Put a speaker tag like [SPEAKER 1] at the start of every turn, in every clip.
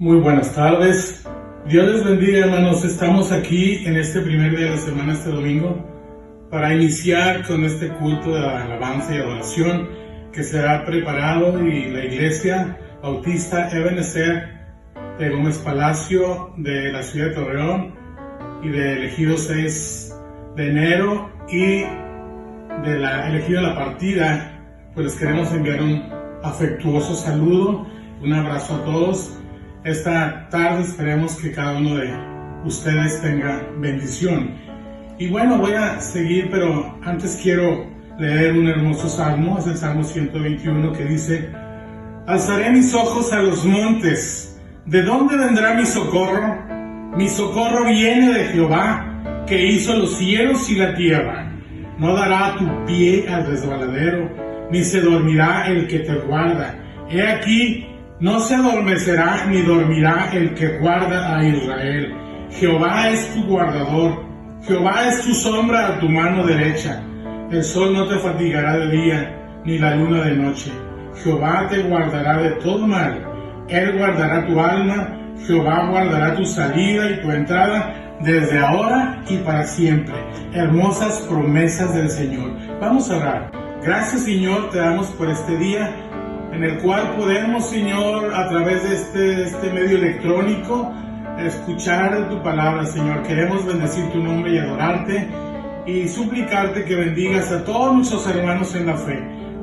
[SPEAKER 1] Muy buenas tardes. Dios les bendiga, hermanos. Estamos aquí en este primer día de la semana, este domingo, para iniciar con este culto de alabanza y adoración que será preparado y la Iglesia Bautista Ebenezer de Gómez Palacio de la ciudad de Torreón y de Ejido 6 de enero y de la Ejido La Partida, pues les queremos enviar un afectuoso saludo, un abrazo a todos. Esta tarde esperemos que cada uno de ustedes tenga bendición. Y bueno, voy a seguir, pero antes quiero leer un hermoso salmo, es el Salmo 121 que dice: Alzaré mis ojos a los montes, ¿de dónde vendrá mi socorro? Mi socorro viene de Jehová, que hizo los cielos y la tierra. No dará tu pie al resbaladero, ni se dormirá el que te guarda. He aquí, no se adormecerá ni dormirá el que guarda a Israel. Jehová es tu guardador, Jehová es tu sombra a tu mano derecha. El sol no te fatigará de día, ni la luna de noche. Jehová te guardará de todo mal. Él guardará tu alma, Jehová guardará tu salida y tu entrada, desde ahora y para siempre. Hermosas promesas del Señor. Vamos a orar. Gracias, Señor, te damos por este día en el cual podemos, Señor, a través de este medio electrónico, escuchar tu palabra, Señor. Queremos bendecir tu nombre y adorarte y suplicarte que bendigas a todos nuestros hermanos en la fe,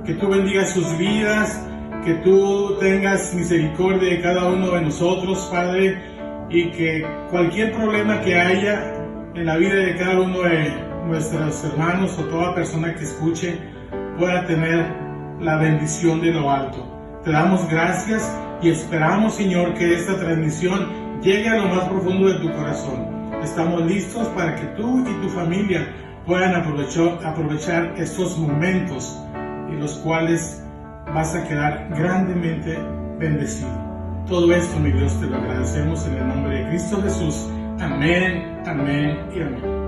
[SPEAKER 1] que tú bendigas sus vidas, que tú tengas misericordia de cada uno de nosotros, Padre, y que cualquier problema que haya en la vida de cada uno de nuestros hermanos o toda persona que escuche pueda tener la bendición de lo alto. Te damos gracias y esperamos, Señor, que esta transmisión llegue a lo más profundo de tu corazón. Estamos listos para que tú y tu familia puedan aprovechar estos momentos en los cuales vas a quedar grandemente bendecido. Todo esto, mi Dios, te lo agradecemos en el nombre de Cristo Jesús. Amén, amén y amén.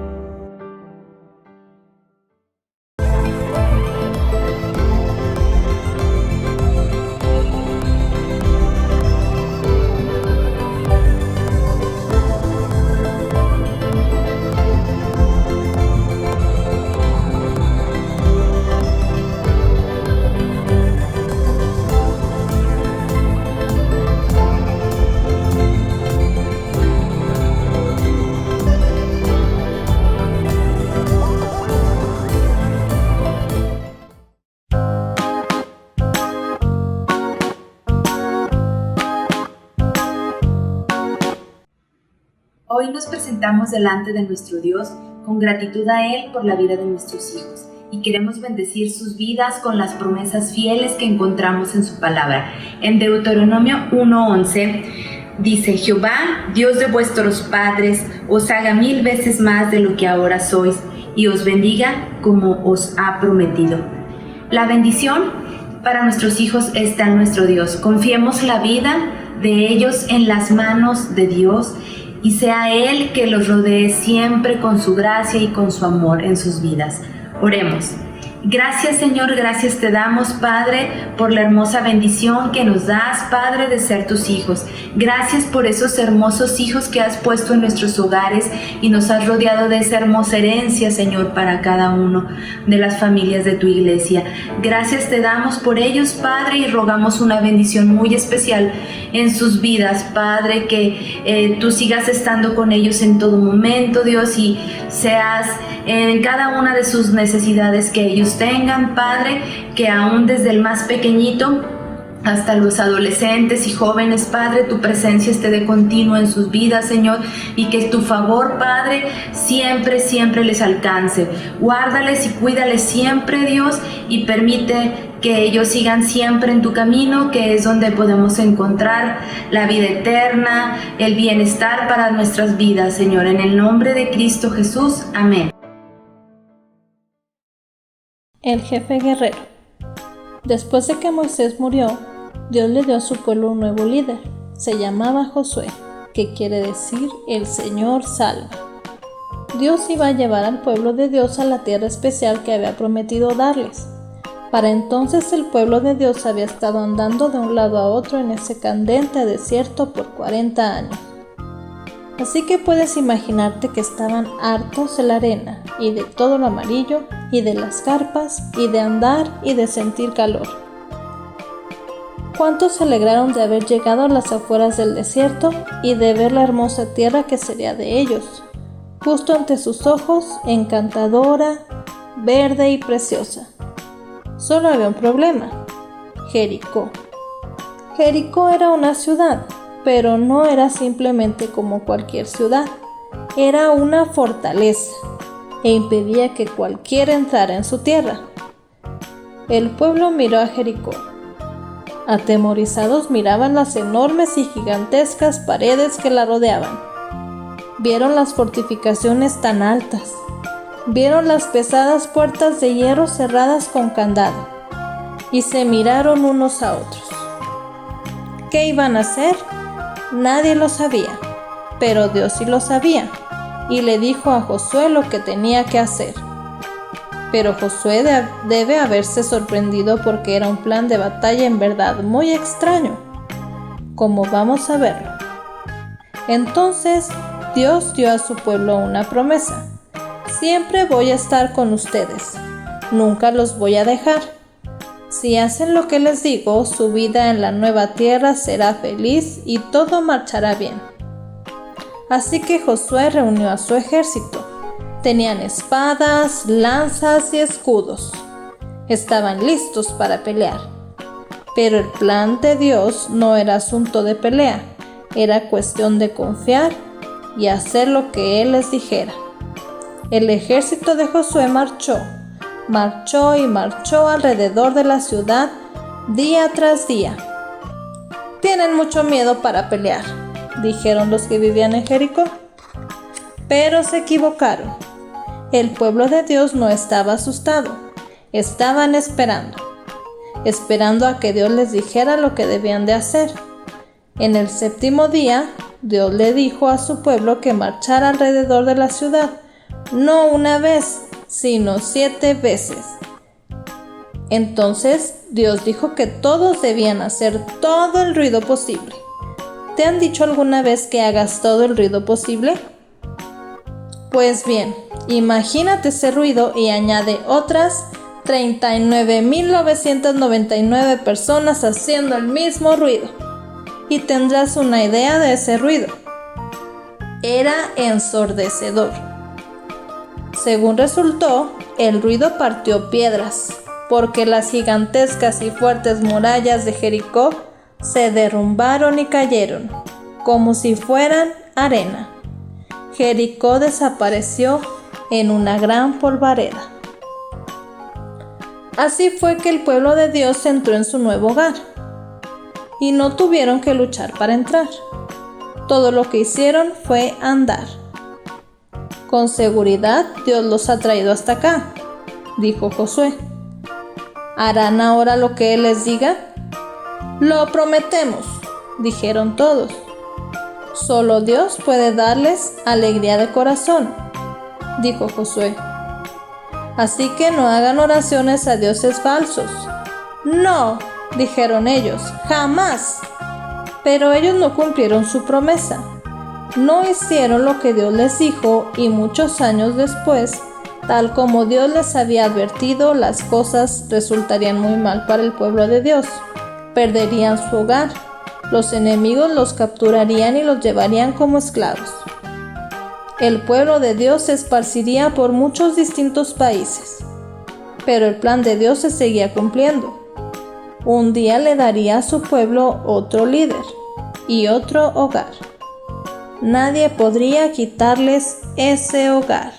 [SPEAKER 2] Hoy nos presentamos delante de nuestro Dios con gratitud a Él por la vida de nuestros hijos y queremos bendecir sus vidas con las promesas fieles que encontramos en su palabra. En Deuteronomio 1:11 dice: Jehová, Dios de vuestros padres, os haga 1000 veces más de lo que ahora sois y os bendiga como os ha prometido. La bendición para nuestros hijos está en nuestro Dios. Confiemos la vida de ellos en las manos de Dios y sea Él que los rodee siempre con su gracia y con su amor en sus vidas. Oremos. Gracias, Señor, gracias te damos, Padre, por la hermosa bendición que nos das, Padre, de ser tus hijos. Gracias por esos hermosos hijos que has puesto en nuestros hogares y nos has rodeado de esa hermosa herencia, Señor, para cada uno de las familias de tu iglesia. Gracias te damos por ellos, Padre, y rogamos una bendición muy especial en sus vidas, Padre, que tú sigas estando con ellos en todo momento, Dios, y seas en cada una de sus necesidades que ellos tengan, Padre, que aún desde el más pequeñito hasta los adolescentes y jóvenes, Padre, tu presencia esté de continuo en sus vidas, Señor, y que tu favor, Padre, siempre, siempre les alcance. Guárdales y cuídales siempre, Dios, y permite que ellos sigan siempre en tu camino, que es donde podemos encontrar la vida eterna, el bienestar para nuestras vidas, Señor, en el nombre de Cristo Jesús. Amén.
[SPEAKER 3] El jefe guerrero. Después de que Moisés murió, Dios le dio a su pueblo un nuevo líder. Se llamaba Josué, que quiere decir el Señor salva. Dios iba a llevar al pueblo de Dios a la tierra especial que había prometido darles. Para entonces el pueblo de Dios había estado andando de un lado a otro en ese candente desierto por 40 años. Así que puedes imaginarte que estaban hartos de la arena y de todo lo amarillo y de las carpas y de andar y de sentir calor. ¿Cuántos se alegraron de haber llegado a las afueras del desierto y de ver la hermosa tierra que sería de ellos, justo ante sus ojos, encantadora, verde y preciosa? Solo había un problema: Jericó. Jericó era una ciudad, pero no era simplemente como cualquier ciudad. Era una fortaleza e impedía que cualquiera entrara en su tierra. El pueblo miró a Jericó. Atemorizados miraban las enormes y gigantescas paredes que la rodeaban. Vieron las fortificaciones tan altas. Vieron las pesadas puertas de hierro cerradas con candado. Y se miraron unos a otros. ¿Qué iban a hacer? Nadie lo sabía, pero Dios sí lo sabía, y le dijo a Josué lo que tenía que hacer. Pero Josué debe haberse sorprendido porque era un plan de batalla en verdad muy extraño, como vamos a verlo. Entonces Dios dio a su pueblo una promesa: siempre voy a estar con ustedes, nunca los voy a dejar. Si hacen lo que les digo, su vida en la nueva tierra será feliz y todo marchará bien. Así que Josué reunió a su ejército. Tenían espadas, lanzas y escudos. Estaban listos para pelear. Pero el plan de Dios no era asunto de pelea, era cuestión de confiar y hacer lo que Él les dijera. El ejército de Josué marchó y marchó alrededor de la ciudad día tras día. «Tienen mucho miedo para pelear», dijeron los que vivían en Jericó. Pero se equivocaron. El pueblo de Dios no estaba asustado. Estaban esperando a que Dios les dijera lo que debían de hacer. En el 7º día, Dios le dijo a su pueblo que marchara alrededor de la ciudad, no una vez, sino 7 veces. Entonces Dios dijo que todos debían hacer todo el ruido posible. ¿Te han dicho alguna vez que hagas todo el ruido posible? Pues bien, imagínate ese ruido y añade otras 39.999 personas haciendo el mismo ruido, y tendrás una idea de ese ruido. Era ensordecedor. Según resultó, el ruido partió piedras, porque las gigantescas y fuertes murallas de Jericó se derrumbaron y cayeron, como si fueran arena. Jericó desapareció en una gran polvareda. Así fue que el pueblo de Dios entró en su nuevo hogar, y no tuvieron que luchar para entrar. Todo lo que hicieron fue andar. Con seguridad Dios los ha traído hasta acá, dijo Josué. ¿Harán ahora lo que Él les diga? Lo prometemos, dijeron todos. Solo Dios puede darles alegría de corazón, dijo Josué. Así que no hagan oraciones a dioses falsos. No, dijeron ellos, jamás. Pero ellos no cumplieron su promesa. No hicieron lo que Dios les dijo y muchos años después, tal como Dios les había advertido, las cosas resultarían muy mal para el pueblo de Dios. Perderían su hogar, los enemigos los capturarían y los llevarían como esclavos. El pueblo de Dios se esparciría por muchos distintos países, pero el plan de Dios se seguía cumpliendo. Un día le daría a su pueblo otro líder y otro hogar. Nadie podría quitarles ese hogar.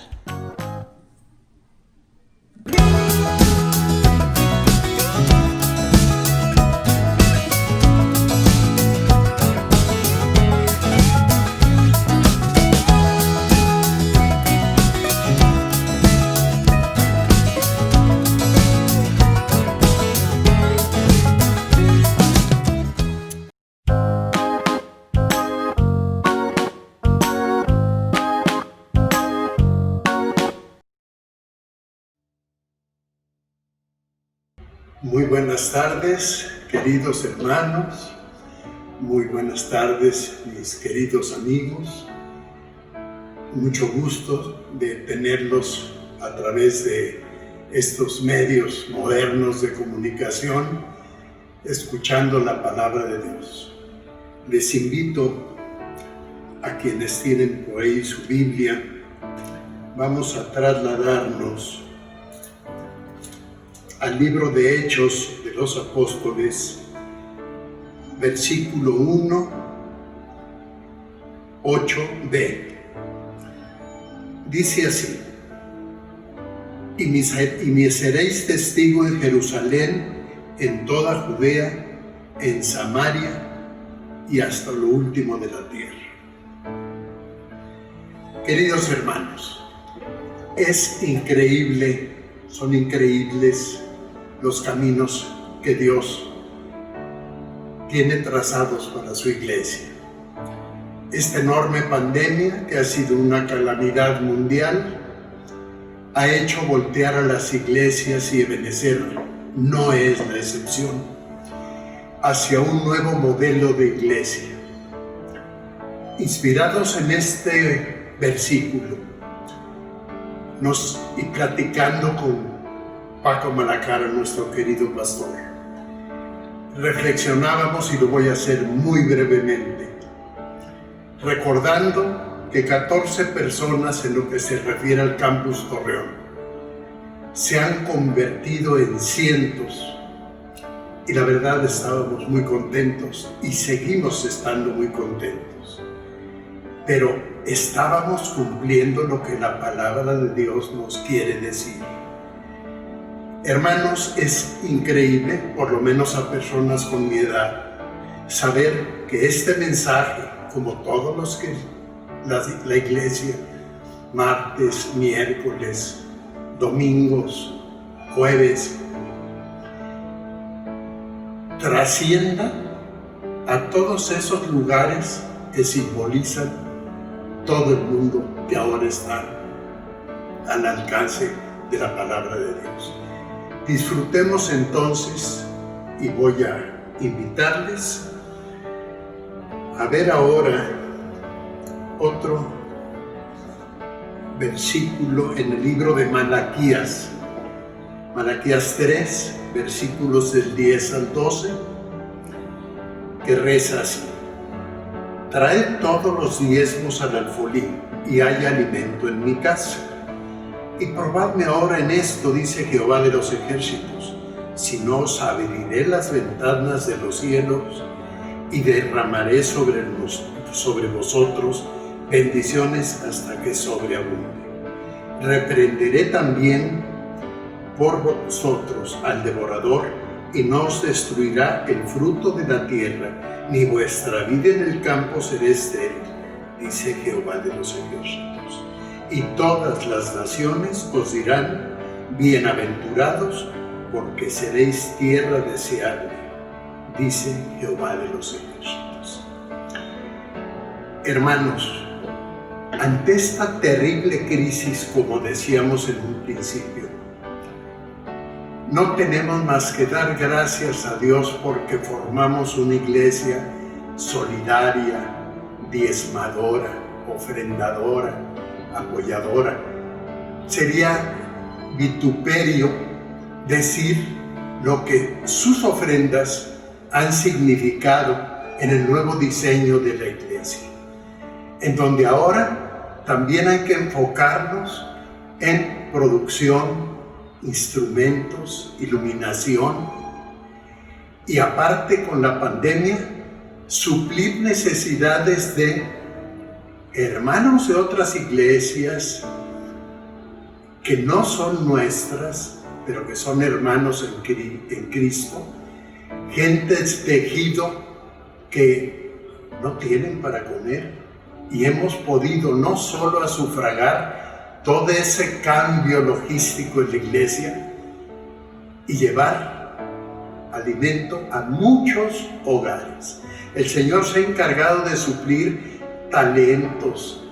[SPEAKER 4] Muy buenas tardes, queridos hermanos. Muy buenas tardes, mis queridos amigos. Mucho gusto de tenerlos a través de estos medios modernos de comunicación, escuchando la palabra de Dios. Les invito a quienes tienen por ahí su Biblia, vamos a trasladarnos al libro de Hechos de los Apóstoles, versículo 1, 8b. Dice así: y me seréis testigo en Jerusalén, en toda Judea, en Samaria y hasta lo último de la tierra. Queridos hermanos, son increíbles los caminos que Dios tiene trazados para su iglesia. Esta enorme pandemia, que ha sido una calamidad mundial, ha hecho voltear a las iglesias, y Ebenezer no es la excepción, hacia un nuevo modelo de iglesia. Inspirados en este versículo, y platicando con Paco Malacara, nuestro querido pastor, reflexionábamos, y lo voy a hacer muy brevemente, recordando que 14 personas, en lo que se refiere al Campus Torreón, se han convertido en cientos, y la verdad estábamos muy contentos y seguimos estando muy contentos, pero estábamos cumpliendo lo que la palabra de Dios nos quiere decir. Hermanos, es increíble, por lo menos a personas con mi edad, saber que este mensaje, como todos los que la iglesia, martes, miércoles, domingos, jueves, trascienda a todos esos lugares que simbolizan todo el mundo que ahora está al alcance de la palabra de Dios. Disfrutemos entonces, y voy a invitarles a ver ahora otro versículo en el libro de Malaquías 3, versículos del 10 al 12, que reza así: traed todos los diezmos al alfolí, y hay alimento en mi casa. Y probadme ahora en esto, dice Jehová de los ejércitos, si no os abriré las ventanas de los cielos y derramaré sobre vosotros bendiciones hasta que sobreabunde. Reprenderé también por vosotros al devorador, y no os destruirá el fruto de la tierra, ni vuestra vida en el campo será estéril, dice Jehová de los ejércitos. Y todas las naciones os dirán: bienaventurados, porque seréis tierra deseable, dice Jehová de los ejércitos. Hermanos, ante esta terrible crisis, como decíamos en un principio, no tenemos más que dar gracias a Dios porque formamos una iglesia solidaria, diezmadora, ofrendadora, apoyadora. Sería vituperio decir lo que sus ofrendas han significado en el nuevo diseño de la iglesia, en donde ahora también hay que enfocarnos en producción, instrumentos, iluminación, y aparte, con la pandemia, suplir necesidades de hermanos de otras iglesias que no son nuestras, pero que son hermanos en Cristo, gente tejido que no tienen para comer, y hemos podido no solo a sufragar todo ese cambio logístico en la iglesia y llevar alimento a muchos hogares. El Señor se ha encargado de suplir talentos,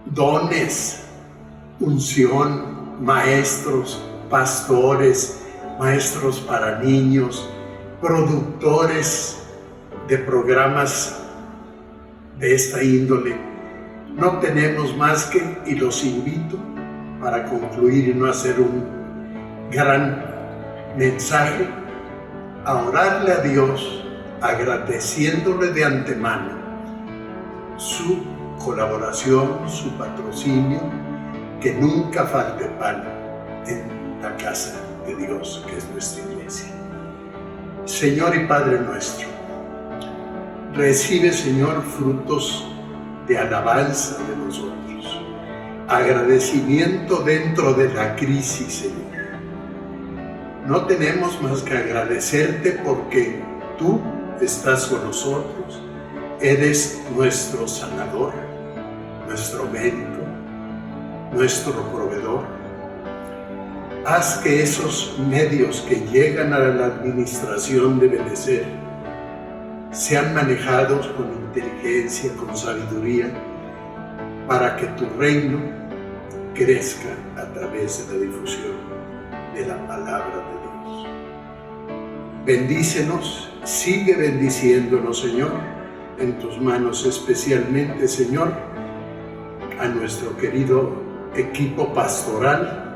[SPEAKER 4] dones, unción, maestros, pastores, maestros para niños, productores de programas de esta índole. No tenemos más que, y los invito para concluir y no hacer un gran mensaje, a orarle a Dios, agradeciéndole de antemano su colaboración, su patrocinio, que nunca falte pan en la casa de Dios, que es nuestra iglesia. Señor y Padre nuestro, recibe, Señor, frutos de alabanza de nosotros, agradecimiento dentro de la crisis, Señor. No tenemos más que agradecerte porque tú estás con nosotros, eres nuestro sanador, nuestro médico, nuestro proveedor. Haz que esos medios que llegan a la administración de Benecer sean manejados con inteligencia, con sabiduría, para que tu reino crezca a través de la difusión de la palabra de Dios. Bendícenos, sigue bendiciéndonos, Señor, en tus manos especialmente, Señor, a nuestro querido equipo pastoral.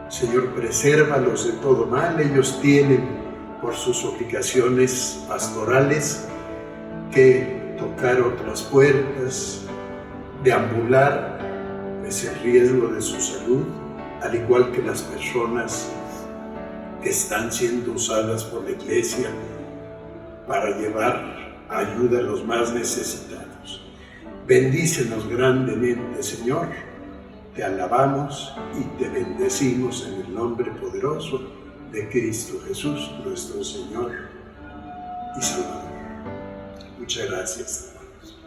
[SPEAKER 4] Señor, presérvalos de todo mal. Ellos tienen, por sus obligaciones pastorales, que tocar otras puertas, deambular, es el riesgo de su salud, al igual que las personas que están siendo usadas por la iglesia para llevar ayuda a los más necesitados. Bendícenos grandemente, Señor. Te alabamos y te bendecimos en el nombre poderoso de Cristo Jesús, nuestro Señor y Salvador. Muchas gracias, hermanos.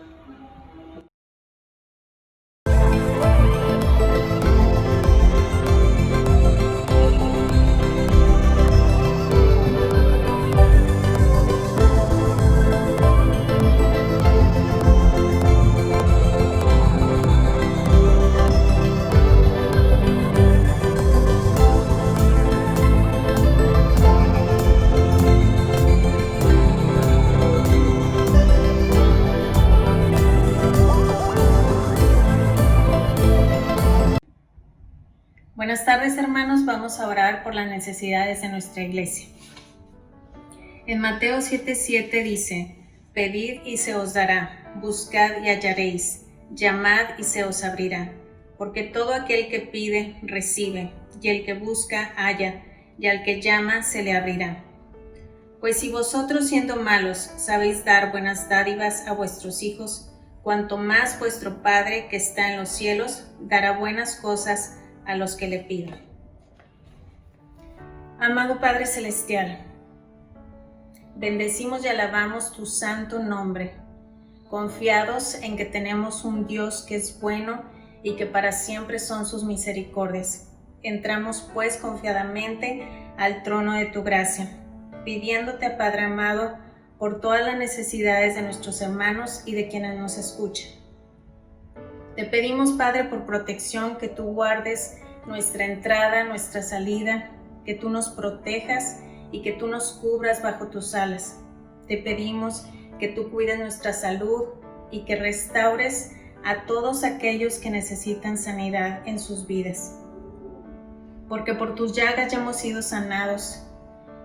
[SPEAKER 5] Buenas tardes, hermanos. Vamos a orar por las necesidades de nuestra iglesia. En Mateo 7:7 dice: Pedid y se os dará, buscad y hallaréis, llamad y se os abrirá. Porque todo aquel que pide, recibe, y el que busca, halla, y al que llama, se le abrirá. Pues si vosotros, siendo malos, sabéis dar buenas dádivas a vuestros hijos, cuanto más vuestro Padre que está en los cielos dará buenas cosas a los que le pidan. Amado Padre Celestial, bendecimos y alabamos tu santo nombre, confiados en que tenemos un Dios que es bueno y que para siempre son sus misericordias. Entramos pues confiadamente al trono de tu gracia, pidiéndote, Padre amado, por todas las necesidades de nuestros hermanos y de quienes nos escuchan. Te pedimos, Padre, por protección, que tú guardes nuestra entrada, nuestra salida, que tú nos protejas y que tú nos cubras bajo tus alas. Te pedimos que tú cuides nuestra salud y que restaures a todos aquellos que necesitan sanidad en sus vidas. Porque por tus llagas ya hemos sido sanados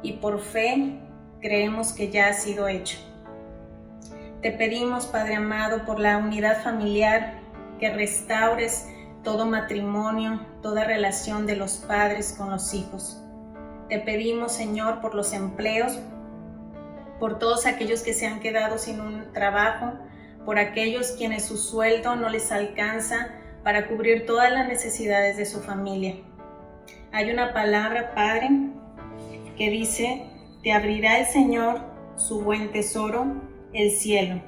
[SPEAKER 5] y por fe creemos que ya ha sido hecho. Te pedimos, Padre amado, por la unidad familiar, que restaures todo matrimonio, toda relación de los padres con los hijos. Te pedimos, Señor, por los empleos, por todos aquellos que se han quedado sin un trabajo, por aquellos quienes su sueldo no les alcanza para cubrir todas las necesidades de su familia. Hay una palabra, Padre, que dice: te abrirá el Señor su buen tesoro, el cielo,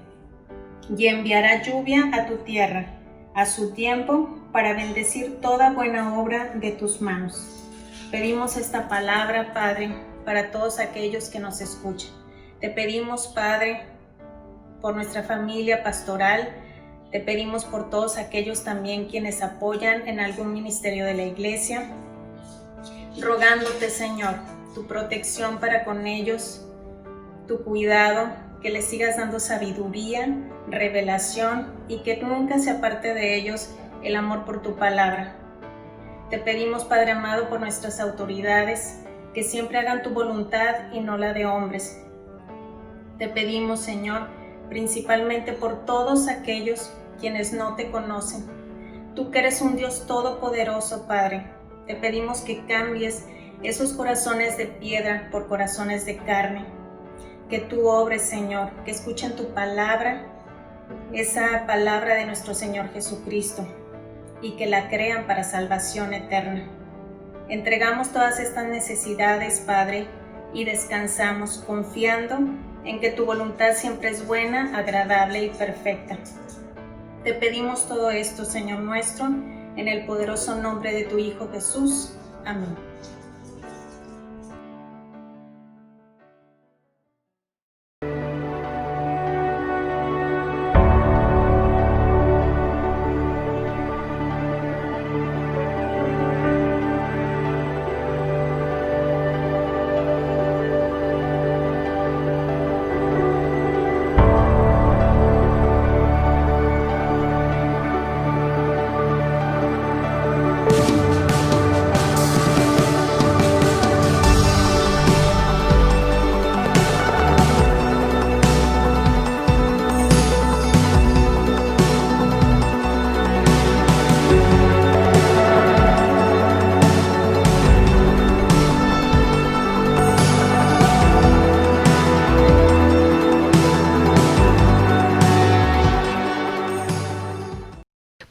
[SPEAKER 5] y enviará lluvia a tu tierra a su tiempo, para bendecir toda buena obra de tus manos. Pedimos esta palabra, Padre, para todos aquellos que nos escuchan. Te pedimos, Padre, por nuestra familia pastoral. Te pedimos por todos aquellos también quienes apoyan en algún ministerio de la iglesia. rogándote, Señor, tu protección para con ellos, tu cuidado, que les sigas dando sabiduría, revelación y que nunca se aparte de ellos el amor por tu palabra. Te pedimos, Padre amado, por nuestras autoridades, que siempre hagan tu voluntad y no la de hombres. Te pedimos, Señor, principalmente por todos aquellos quienes no te conocen. Tú que eres un Dios todopoderoso, Padre, te pedimos que cambies esos corazones de piedra por corazones de carne. Que tú obres, Señor, que escuchen tu palabra, esa palabra de nuestro Señor Jesucristo, y que la crean para salvación eterna. Entregamos todas estas necesidades, Padre, y descansamos confiando en que tu voluntad siempre es buena, agradable y perfecta. Te pedimos todo esto, Señor nuestro, en el poderoso nombre de tu Hijo Jesús. Amén.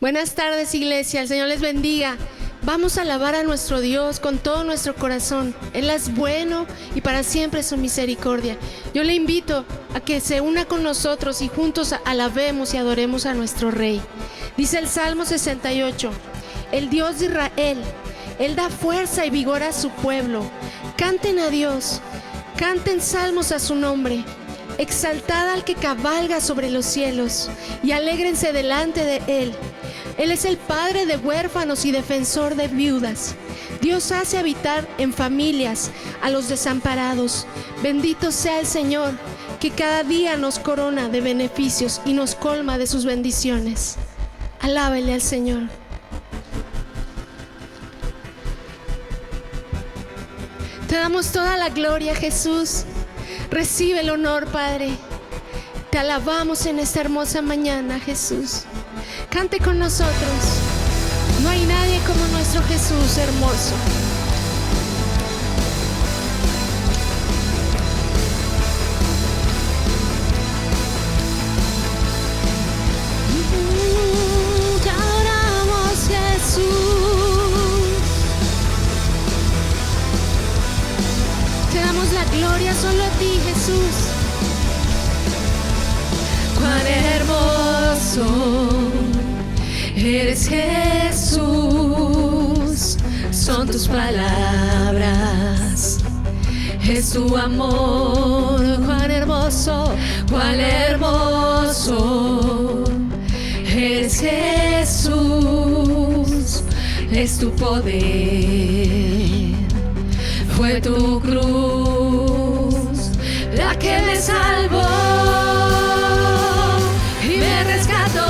[SPEAKER 6] Buenas tardes, iglesia, el Señor les bendiga. Vamos a alabar a nuestro Dios con todo nuestro corazón. Él es bueno y para siempre su misericordia. Yo le invito a que se una con nosotros y juntos alabemos y adoremos a nuestro Rey. Dice el Salmo 68, el Dios de Israel, Él da fuerza y vigor a su pueblo. Canten a Dios, canten salmos a su nombre. Exaltad al que cabalga sobre los cielos y alégrense delante de Él. Él es el padre de huérfanos y defensor de viudas. Dios hace habitar en familias a los desamparados. Bendito sea el Señor, que cada día nos corona de beneficios y nos colma de sus bendiciones. Alábele al Señor. Te damos toda la gloria, Jesús. Recibe el honor, Padre. Te alabamos en esta hermosa mañana, Jesús. Cante con nosotros. No hay nadie como nuestro Jesús hermoso. Te adoramos, Jesús. Te damos la gloria solo a ti, Jesús. Cuán hermoso eres, Jesús, son tus palabras, es tu amor. Cuán hermoso eres, Jesús, es tu poder. Fue tu cruz la que me salvó y me rescató.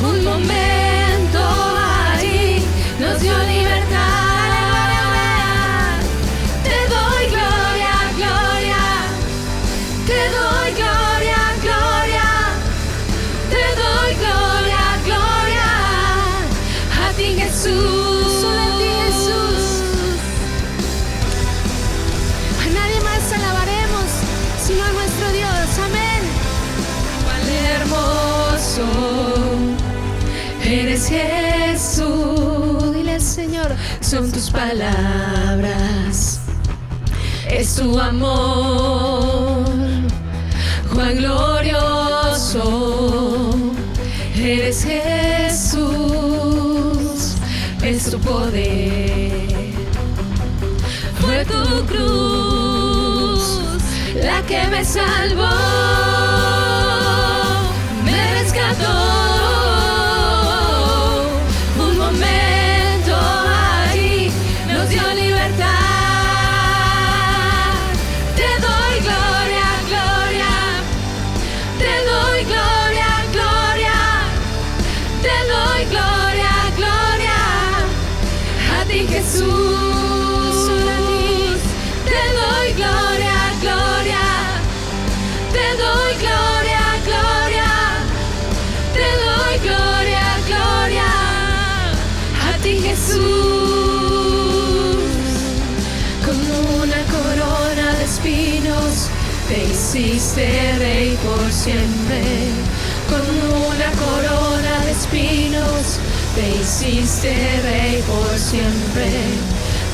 [SPEAKER 6] Un momento allí nos dio libertad. Te doy gloria, gloria. Te doy gloria, gloria. Te doy gloria, gloria. A ti, Jesús. Solo a ti, Jesús. A nadie más alabaremos sino a nuestro Dios. Amén. Cuán hermoso eres, Jesús. Dile al Señor, son tus palabras, es tu amor. Cuán glorioso eres, Jesús, es tu poder. Fue tu cruz la que me salvó, me rescató. Un momento hiciste rey por siempre. Con una corona de espinos, te hiciste rey por siempre.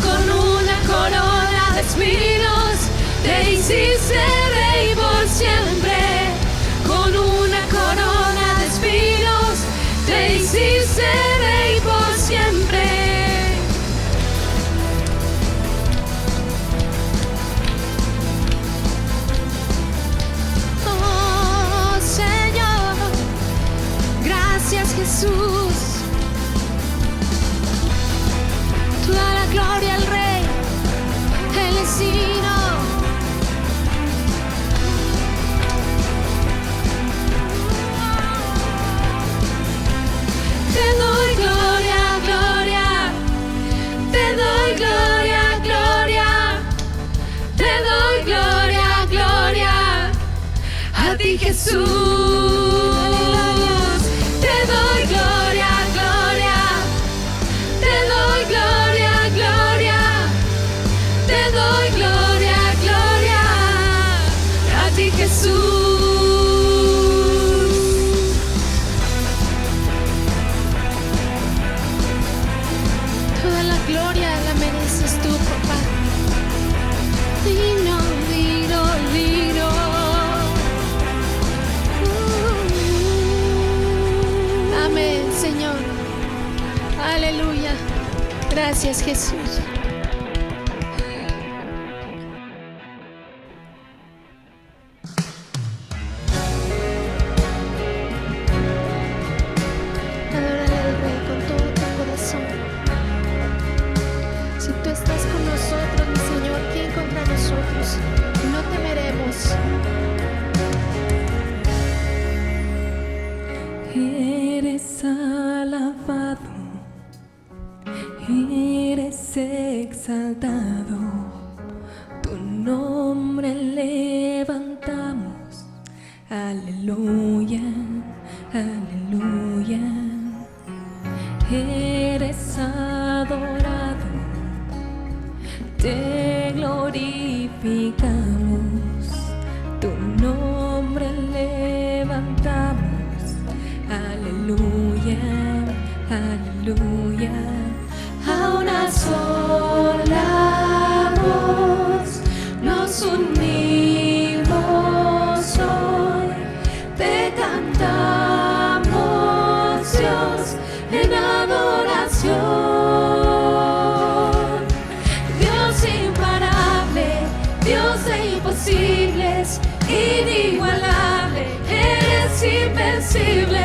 [SPEAKER 6] Con una corona de espinos, te hiciste rey por siempre. Con una corona de espinos, te hiciste rey por siempre. Oh Señor, gracias Jesús. Toda la gloria al Rey, Él es digno. Te doy gloria, gloria, te doy gloria, gloria, te doy gloria, gloria, a ti Jesús. Te doy gloria, gloria, te doy gloria, gloria, te doy gloria, gloria, a ti Jesús. Toda la gloria la mereces tú, papá. Digno, digno, digno. Amén, Señor. Aleluya. Gracias, Jesús. Adórale al Rey con todo tu corazón. Si tú estás con nosotros, mi Señor, ¿quién contra nosotros? No temeremos.
[SPEAKER 7] Eres alabado, eres exaltado, tu nombre levantamos, aleluya, aleluya. Eres adorado, te glorificamos, tu nombre levantamos, aleluya, aleluya. A una sola voz nos unimos hoy, te cantamos Dios en adoración. Dios imparable, Dios de imposibles, inigualable, eres invencible.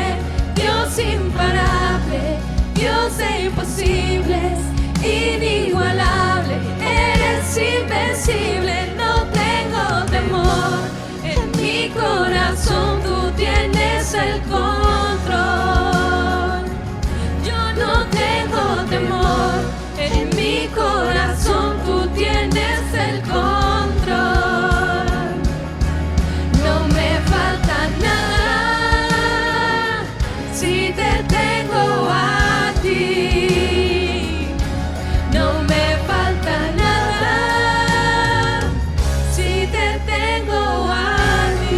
[SPEAKER 7] Dios imparable, Dios de imposibles, inigualable, eres invencible. No tengo temor, en mi corazón tú tienes el control. Yo no tengo temor, en mi corazón tú tienes el control. No me falta nada si te tengo a ti. No me falta nada si te tengo a ti.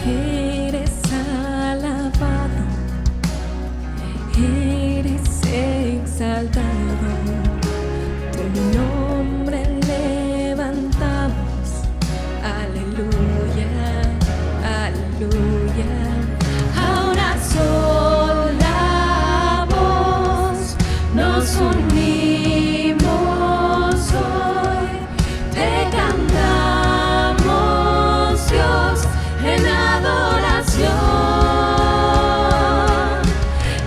[SPEAKER 7] Eres alabado, eres exaltado, tu nombre levantamos, aleluya, aleluya. A una sola voz nos unimos hoy, te cantamos Dios en adoración.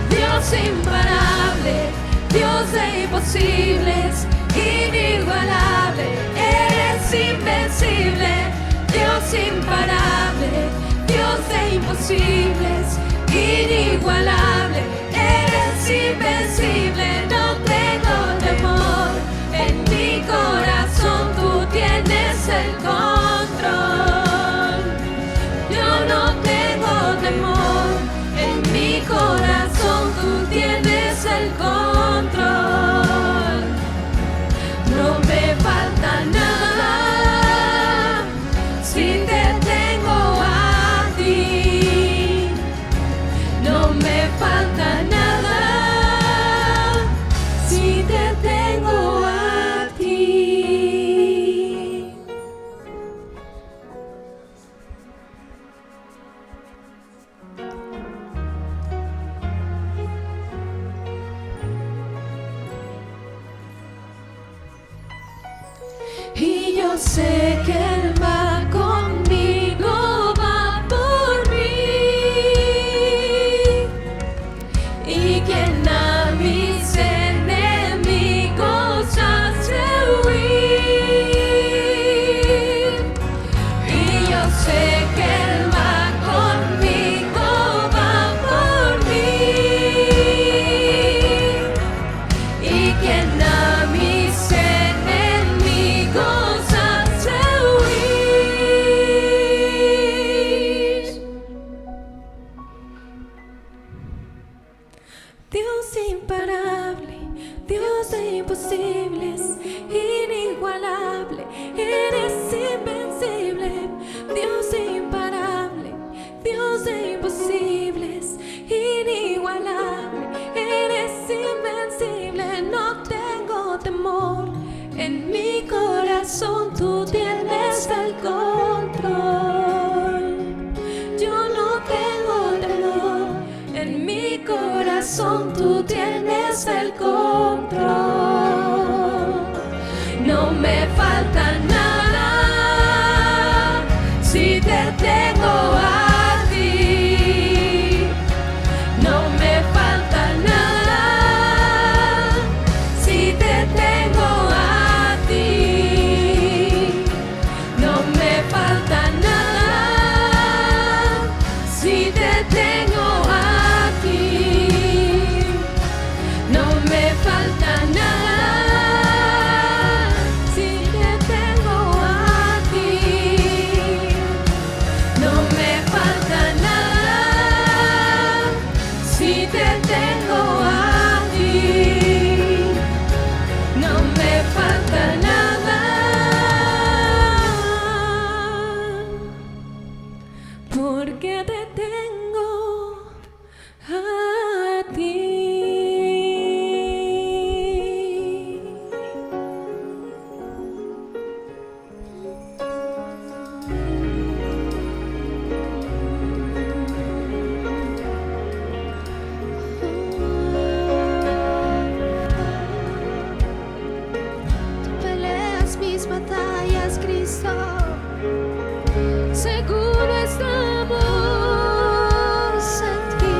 [SPEAKER 7] Dios imparable, Dios de imposibles, inigualable, eres invencible. Dios imparable, Dios de imposibles, inigualable, eres invencible. No tengo temor, en mi corazón tú tienes el control. sé que Él va conmigo, va por mí, y quien a mis enemigos hace huir, y yo sé que Él va conmigo, va por mí, y quien a mis enemigos hace huir. Dios imparable, Dios de imposibles, inigualable, eres invencible. Dios imparable, Dios de imposibles, inigualable, eres invencible. No tengo temor, en mi corazón tú tienes el control. Yo no tengo temor, en mi corazón tú tienes el control. No me falta nada si te tengo a ti. No me falta nada si te tengo a ti. No me falta nada si te tengo a ti. No me falta nada si te tengo a ti. No me falta nada si te tengo a ti. No me falta nada porque te tengo a ti.
[SPEAKER 6] Tú peleas mis batallas, Cristo. Seguro estamos en ti,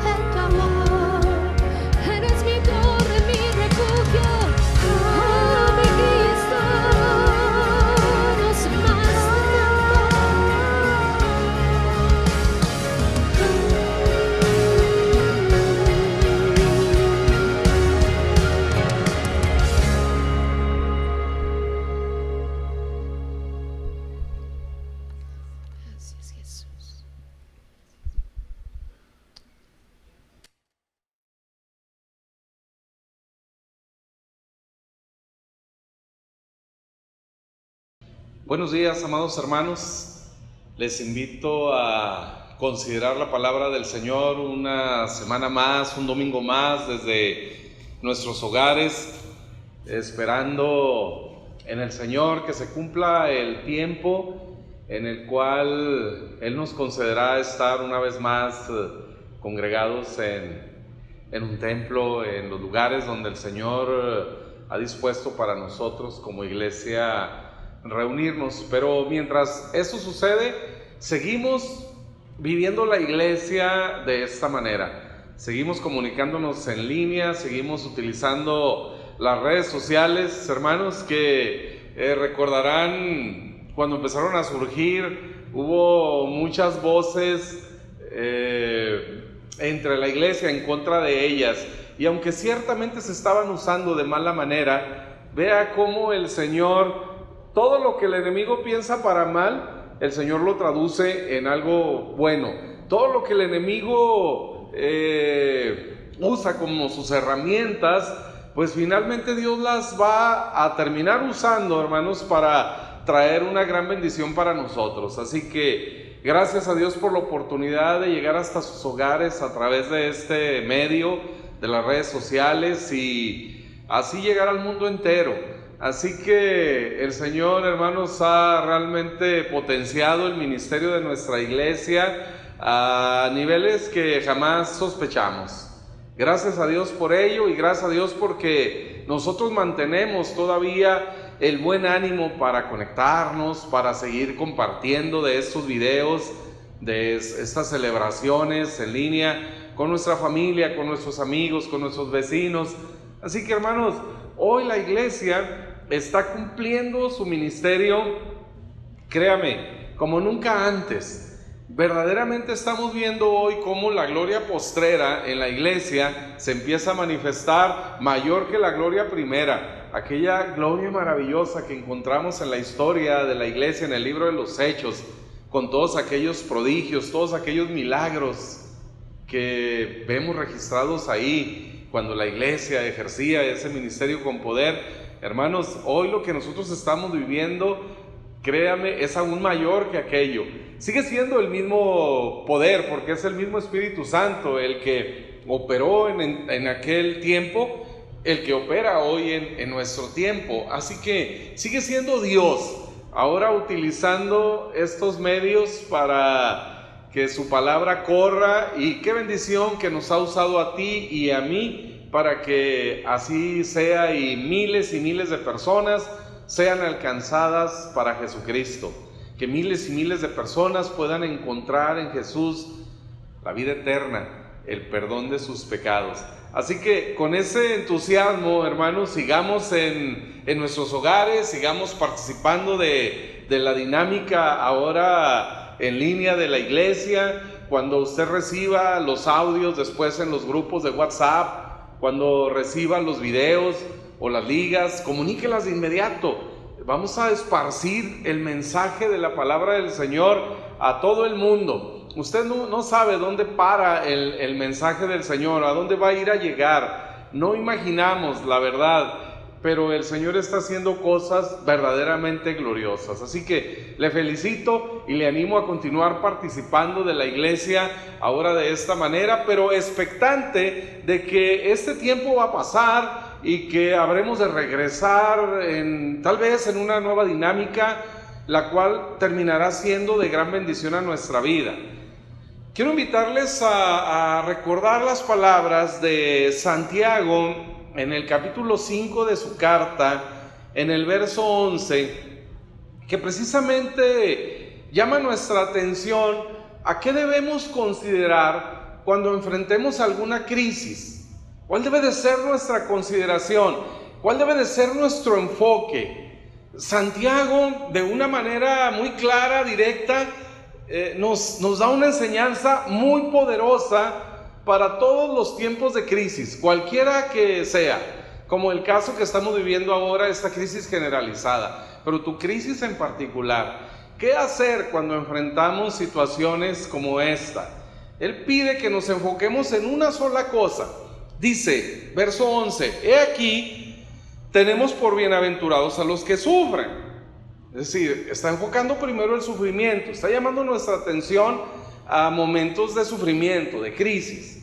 [SPEAKER 6] en tu amor. Eres mi torre, mi refugio. Oh, mi Cristo, no sé más Gracias, Jesús.
[SPEAKER 8] Buenos días, amados hermanos. Les invito a considerar la palabra del Señor una semana más, un domingo más desde nuestros hogares, esperando en el Señor que se cumpla el tiempo en el cual Él nos concederá estar una vez más congregados en un templo, en los lugares donde el Señor ha dispuesto para nosotros como iglesia reunirnos. Pero mientras eso sucede, seguimos viviendo la iglesia de esta manera. Seguimos comunicándonos en línea, seguimos utilizando las redes sociales, hermanos, que recordarán cuando empezaron a surgir, hubo muchas voces entre la iglesia en contra de ellas, y aunque ciertamente se estaban usando de mala manera, vea cómo el Señor, todo lo que el enemigo piensa para mal, el Señor lo traduce en algo bueno. Todo lo que el enemigo usa como sus herramientas, pues finalmente Dios las va a terminar usando, hermanos, para traer una gran bendición para nosotros. Así que gracias a Dios por la oportunidad de llegar hasta sus hogares a través de este medio, de las redes sociales, y así llegar al mundo entero. Así que el Señor, hermanos, ha realmente potenciado el ministerio de nuestra iglesia a niveles que jamás sospechamos. Gracias a Dios por ello, y gracias a Dios porque nosotros mantenemos todavía el buen ánimo para conectarnos, para seguir compartiendo de estos videos, de estas celebraciones en línea con nuestra familia, con nuestros amigos, con nuestros vecinos. Así que, hermanos, hoy la iglesia está cumpliendo su ministerio, créame, como nunca antes. Verdaderamente estamos viendo hoy cómo la gloria postrera en la iglesia se empieza a manifestar mayor que la gloria primera. Aquella gloria maravillosa que encontramos en la historia de la iglesia, en el libro de los Hechos, con todos aquellos prodigios, todos aquellos milagros que vemos registrados ahí cuando la iglesia ejercía ese ministerio con poder. Hermanos, hoy lo que nosotros estamos viviendo, créame, es aún mayor que aquello. Sigue siendo el mismo poder, porque es el mismo Espíritu Santo el que operó en aquel tiempo, el que opera hoy en nuestro tiempo. Así que sigue siendo Dios, ahora utilizando estos medios para que su palabra corra. Y qué bendición que nos ha usado a ti y a mí para que así sea y miles de personas sean alcanzadas para Jesucristo, que miles y miles de personas puedan encontrar en Jesús la vida eterna, el perdón de sus pecados. Así que con ese entusiasmo, hermanos, sigamos en nuestros hogares, sigamos participando de la dinámica ahora en línea de la iglesia. Cuando usted reciba los audios después en los grupos de WhatsApp, cuando reciba los videos o las ligas, comuníquelas de inmediato. Vamos a esparcir el mensaje de la palabra del Señor a todo el mundo. Usted no sabe dónde para el mensaje del Señor, a dónde va a ir a llegar. No imaginamos, la verdad, pero el Señor está haciendo cosas verdaderamente gloriosas. Así que le felicito y le animo a continuar participando de la iglesia ahora de esta manera, pero expectante de que este tiempo va a pasar y que habremos de regresar tal vez en una nueva dinámica, la cual terminará siendo de gran bendición a nuestra vida. Quiero invitarles a recordar las palabras de Santiago en el capítulo 5 de su carta, en el verso 11, que precisamente llama nuestra atención a qué debemos considerar cuando enfrentemos alguna crisis. ¿Cuál debe de ser nuestra consideración? ¿Cuál debe de ser nuestro enfoque? Santiago, de una manera muy clara, directa, nos da una enseñanza muy poderosa para todos los tiempos de crisis, cualquiera que sea, como el caso que estamos viviendo ahora, esta crisis generalizada, pero tu crisis en particular. ¿Qué hacer cuando enfrentamos situaciones como esta? Él pide que nos enfoquemos en una sola cosa. Dice, verso 11, he aquí, tenemos por bienaventurados a los que sufren. Es decir, está enfocando primero el sufrimiento, está llamando nuestra atención a momentos de sufrimiento, de crisis.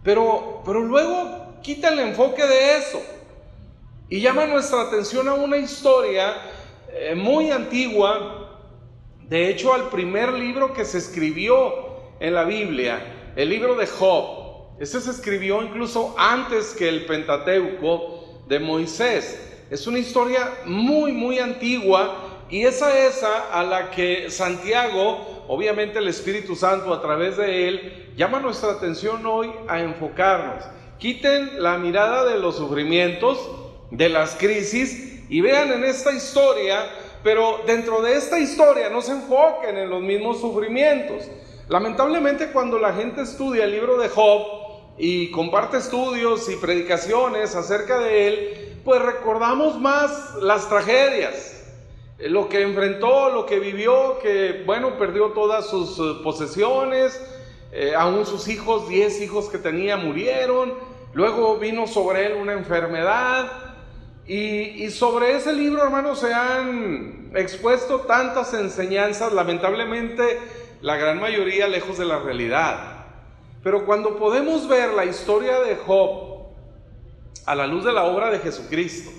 [SPEAKER 8] Pero luego quita el enfoque de eso y llama nuestra atención a una historia muy antigua. De hecho, al primer libro que se escribió en la Biblia, el libro de Job. Este se escribió incluso antes que el Pentateuco de Moisés. Es una historia muy antigua, y esa a la que Santiago, obviamente el Espíritu Santo a través de él, llama nuestra atención hoy a enfocarnos. Quiten la mirada de los sufrimientos, de las crisis, y vean en esta historia, pero dentro de esta historia no se enfoquen en los mismos sufrimientos. Lamentablemente, cuando la gente estudia el libro de Job y comparte estudios y predicaciones acerca de él, pues recordamos más las tragedias, lo que enfrentó, lo que vivió, que perdió todas sus posesiones, aún sus hijos, 10 hijos que tenía murieron, luego vino sobre él una enfermedad, y sobre ese libro, hermanos, se han expuesto tantas enseñanzas, lamentablemente la gran mayoría lejos de la realidad. Pero cuando podemos ver la historia de Job a la luz de la obra de Jesucristo,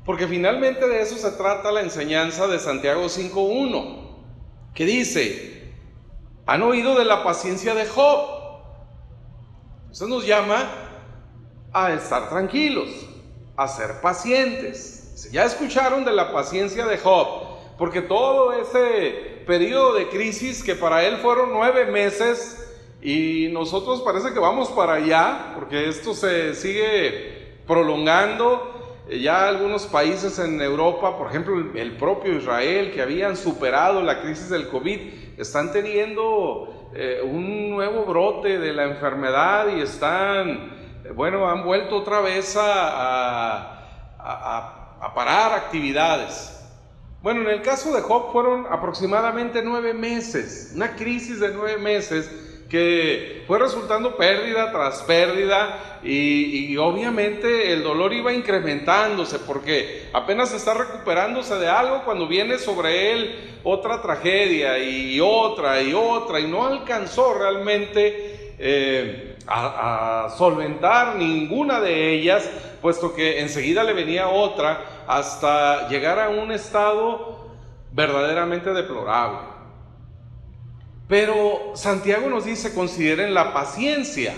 [SPEAKER 8] porque finalmente de eso se trata la enseñanza de Santiago 5:1, que dice, ¿han oído de la paciencia de Job? Eso nos llama a estar tranquilos, a ser pacientes. Ya escucharon de la paciencia de Job, porque todo ese periodo de crisis que para él fueron 9 meses, y nosotros parece que vamos para allá, porque esto se sigue prolongando. Ya algunos países en Europa, por ejemplo el propio Israel, que habían superado la crisis del COVID, están teniendo un nuevo brote de la enfermedad y han vuelto otra vez a parar actividades. Bueno, en el caso de Job fueron aproximadamente 9 meses, una crisis de 9 meses, que fue resultando pérdida tras pérdida, y obviamente el dolor iba incrementándose, porque apenas está recuperándose de algo cuando viene sobre él otra tragedia y otra, y no alcanzó realmente a solventar ninguna de ellas, puesto que enseguida le venía otra, hasta llegar a un estado verdaderamente deplorable. Pero Santiago nos dice, consideren la paciencia.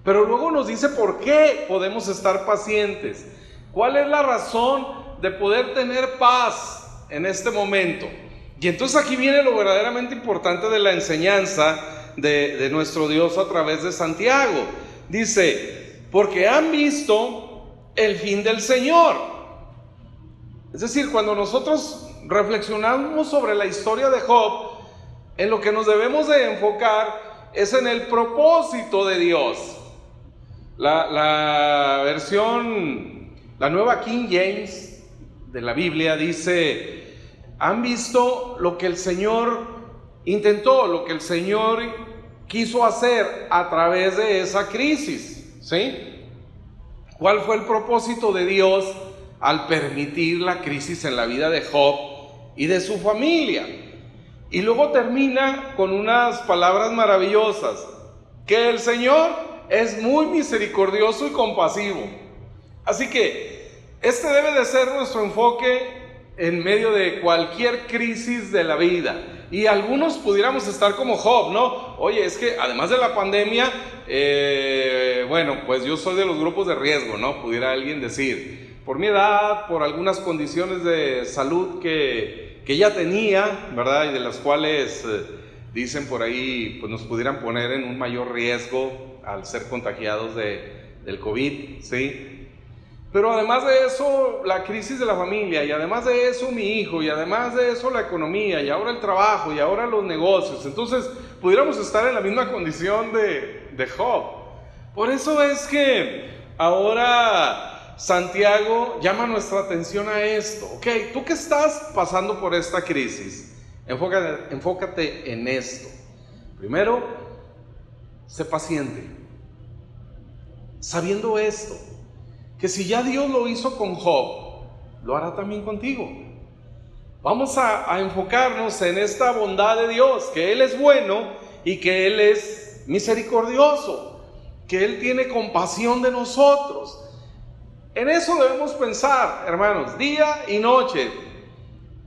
[SPEAKER 8] Pero luego nos dice por qué podemos estar pacientes. ¿Cuál es la razón de poder tener paz en este momento? Y entonces aquí viene lo verdaderamente importante de la enseñanza de nuestro Dios a través de Santiago. Dice, porque han visto el fin del Señor. Es decir, cuando nosotros reflexionamos sobre la historia de Job, en lo que nos debemos de enfocar es en el propósito de Dios. La nueva King James de la Biblia dice, han visto lo que el Señor intentó, lo que el Señor quiso hacer a través de esa crisis, ¿sí? ¿Cuál fue el propósito de Dios al permitir la crisis en la vida de Job y de su familia? Y luego termina con unas palabras maravillosas, que el Señor es muy misericordioso y compasivo. Así que este debe de ser nuestro enfoque en medio de cualquier crisis de la vida. Y algunos pudiéramos estar como Job, ¿no? Oye, es que además de la pandemia, pues yo soy de los grupos de riesgo, ¿no? Pudiera alguien decir, por mi edad, por algunas condiciones de salud que ya tenía, ¿verdad? Y de las cuales dicen por ahí, pues nos pudieran poner en un mayor riesgo al ser contagiados del COVID, ¿sí? Pero además de eso, la crisis de la familia, y además de eso mi hijo, y además de eso la economía, y ahora el trabajo, y ahora los negocios. Entonces pudiéramos estar en la misma condición de Job. Por eso es que ahora Santiago llama nuestra atención a esto. Ok, tú que estás pasando por esta crisis, enfócate en esto. Primero, sé paciente, sabiendo esto, que si ya Dios lo hizo con Job, lo hará también contigo. Vamos a enfocarnos en esta bondad de Dios, que Él es bueno y que Él es misericordioso, que Él tiene compasión de nosotros. En eso debemos pensar, hermanos, día y noche.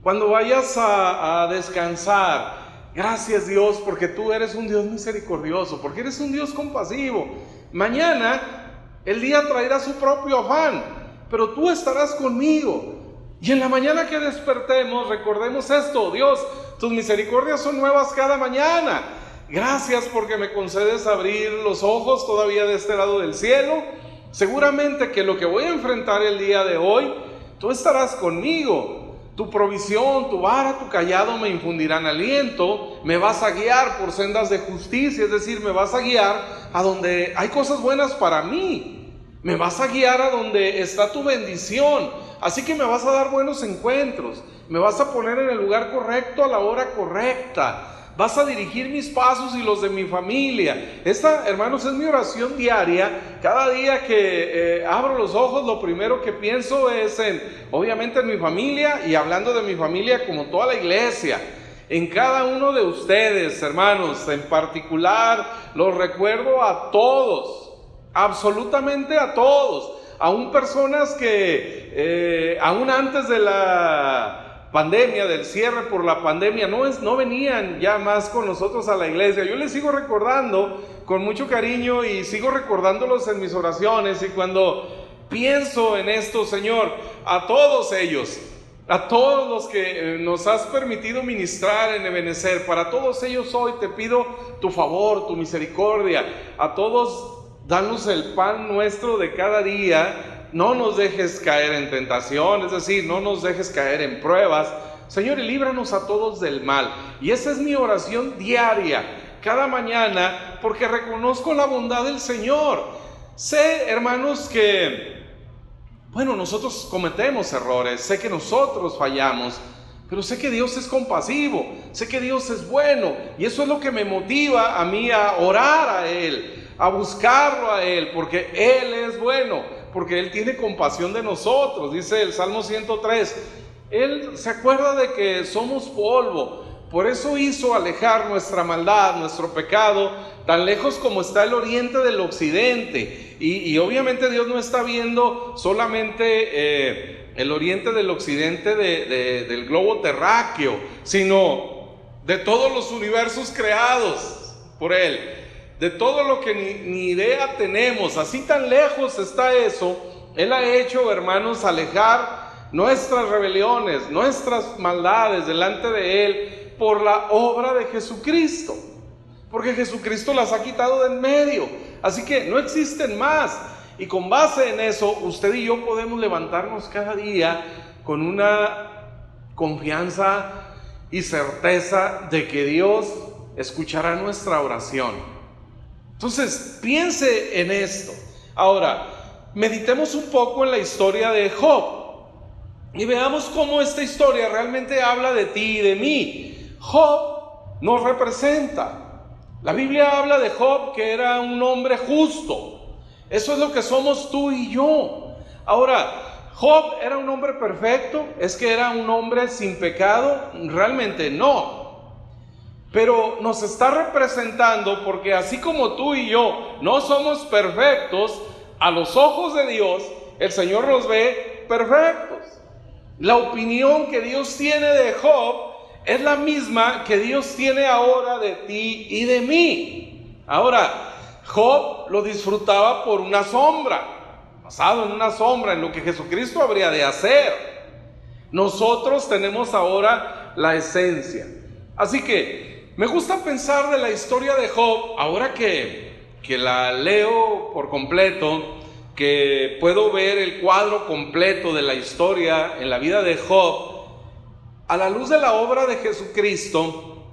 [SPEAKER 8] Cuando vayas a descansar, gracias Dios, porque tú eres un Dios misericordioso, porque eres un Dios compasivo. Mañana el día traerá su propio afán, pero tú estarás conmigo. Y en la mañana que despertemos, recordemos esto: Dios, tus misericordias son nuevas cada mañana. Gracias porque me concedes abrir los ojos todavía de este lado del cielo. Seguramente que lo que voy a enfrentar el día de hoy, tú estarás conmigo. Tu provisión, tu vara, tu callado me infundirán aliento. Me vas a guiar por sendas de justicia, es decir, me vas a guiar a donde hay cosas buenas para mí. Me vas a guiar a donde está tu bendición. Así que me vas a dar buenos encuentros. Me vas a poner en el lugar correcto a la hora correcta. Vas a dirigir mis pasos y los de mi familia. Esta, hermanos, es mi oración diaria. Cada día que abro los ojos, lo primero que pienso es obviamente en mi familia, y hablando de mi familia como toda la iglesia, en cada uno de ustedes, hermanos. En particular, los recuerdo a todos, absolutamente a todos. Aún personas que aún antes de la pandemia, del cierre por la pandemia, no venían ya más con nosotros a la iglesia. Yo les sigo recordando con mucho cariño y sigo recordándolos en mis oraciones. Y cuando pienso en esto, Señor, a todos ellos, a todos los que nos has permitido ministrar en Ebenecer, para todos ellos hoy te pido tu favor, tu misericordia. A todos danos el pan nuestro de cada día, no nos dejes caer en tentación, es decir, no nos dejes caer en pruebas, Señor, y líbranos a todos del mal. Y esa es mi oración diaria, cada mañana, porque reconozco la bondad del Señor. Sé, hermanos, que nosotros cometemos errores, sé que nosotros fallamos, pero sé que Dios es compasivo, sé que Dios es bueno, y eso es lo que me motiva a mí a orar a Él, a buscarlo a Él, porque Él es bueno, porque Él tiene compasión de nosotros. Dice el Salmo 103, Él se acuerda de que somos polvo, por eso hizo alejar nuestra maldad, nuestro pecado, tan lejos como está el oriente del occidente. Y obviamente Dios no está viendo solamente el oriente del occidente del globo terráqueo, sino de todos los universos creados por Él, de todo lo que ni idea tenemos. Así tan lejos está eso. Él ha hecho, hermanos, alejar nuestras rebeliones, nuestras maldades delante de Él por la obra de Jesucristo, porque Jesucristo las ha quitado de en medio, así que no existen más. Y con base en eso, usted y yo podemos levantarnos cada día con una confianza y certeza de que Dios escuchará nuestra oración. Entonces, piense en esto. Ahora, meditemos un poco en la historia de Job y veamos cómo esta historia realmente habla de ti y de mí. Job nos representa. La Biblia habla de Job que era un hombre justo. Eso es lo que somos tú y yo. Ahora, ¿Job era un hombre perfecto? ¿Es que era un hombre sin pecado? Realmente no. Pero nos está representando, porque así como tú y yo no somos perfectos, a los ojos de Dios, el Señor nos ve perfectos. La opinión que Dios tiene de Job es la misma que Dios tiene ahora de ti y de mí. Ahora, Job lo disfrutaba por una sombra, basado en una sombra, en lo que Jesucristo habría de hacer. Nosotros tenemos ahora la esencia. Así que me gusta pensar de la historia de Job, ahora que la leo por completo, que puedo ver el cuadro completo de la historia en la vida de Job. A la luz de la obra de Jesucristo,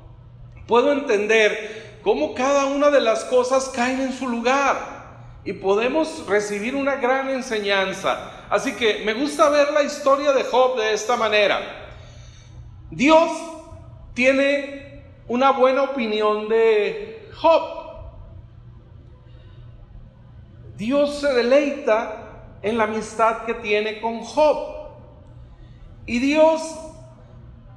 [SPEAKER 8] puedo entender cómo cada una de las cosas caen en su lugar y podemos recibir una gran enseñanza. Así que me gusta ver la historia de Job de esta manera. Dios tiene una buena opinión de Job. Dios se deleita en la amistad que tiene con Job. Y Dios,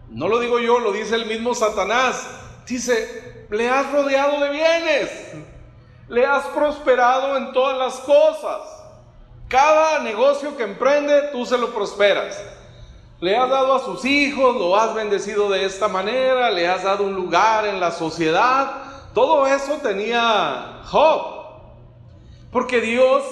[SPEAKER 8] no lo digo yo, lo dice el mismo Satanás, dice, le has rodeado de bienes, le has prosperado en todas las cosas. Cada negocio que emprende, tú se lo prosperas. Le has dado a sus hijos, lo has bendecido de esta manera, le has dado un lugar en la sociedad. Todo eso tenía Job, porque Dios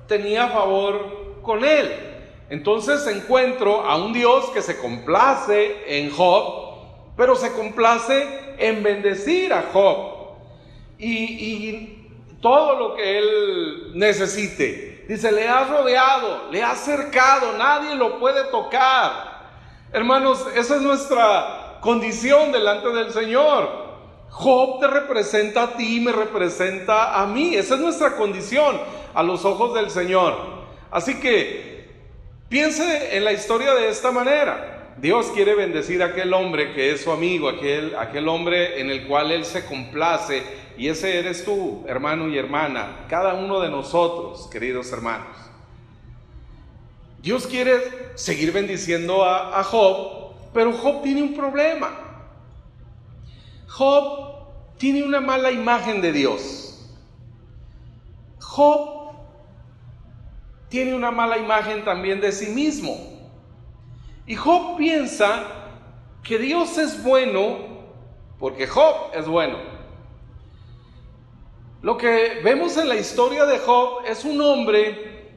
[SPEAKER 8] tenía favor con él. Entonces encuentro a un Dios que se complace en Job, pero se complace en bendecir a Job y todo lo que él necesite. Dice, le has rodeado, le has cercado, nadie lo puede tocar. Hermanos, esa es nuestra condición delante del Señor. Job te representa a ti, me representa a mí. Esa es nuestra condición a los ojos del Señor. Así que piense en la historia de esta manera. Dios quiere bendecir a aquel hombre que es su amigo, aquel hombre en el cual Él se complace, y ese eres tú, hermano y hermana, cada uno de nosotros, queridos hermanos. Dios quiere seguir bendiciendo a Job, pero Job tiene un problema. Job tiene una mala imagen de Dios. Job tiene una mala imagen también de sí mismo. Y Job piensa que Dios es bueno porque Job es bueno. Lo que vemos en la historia de Job es un hombre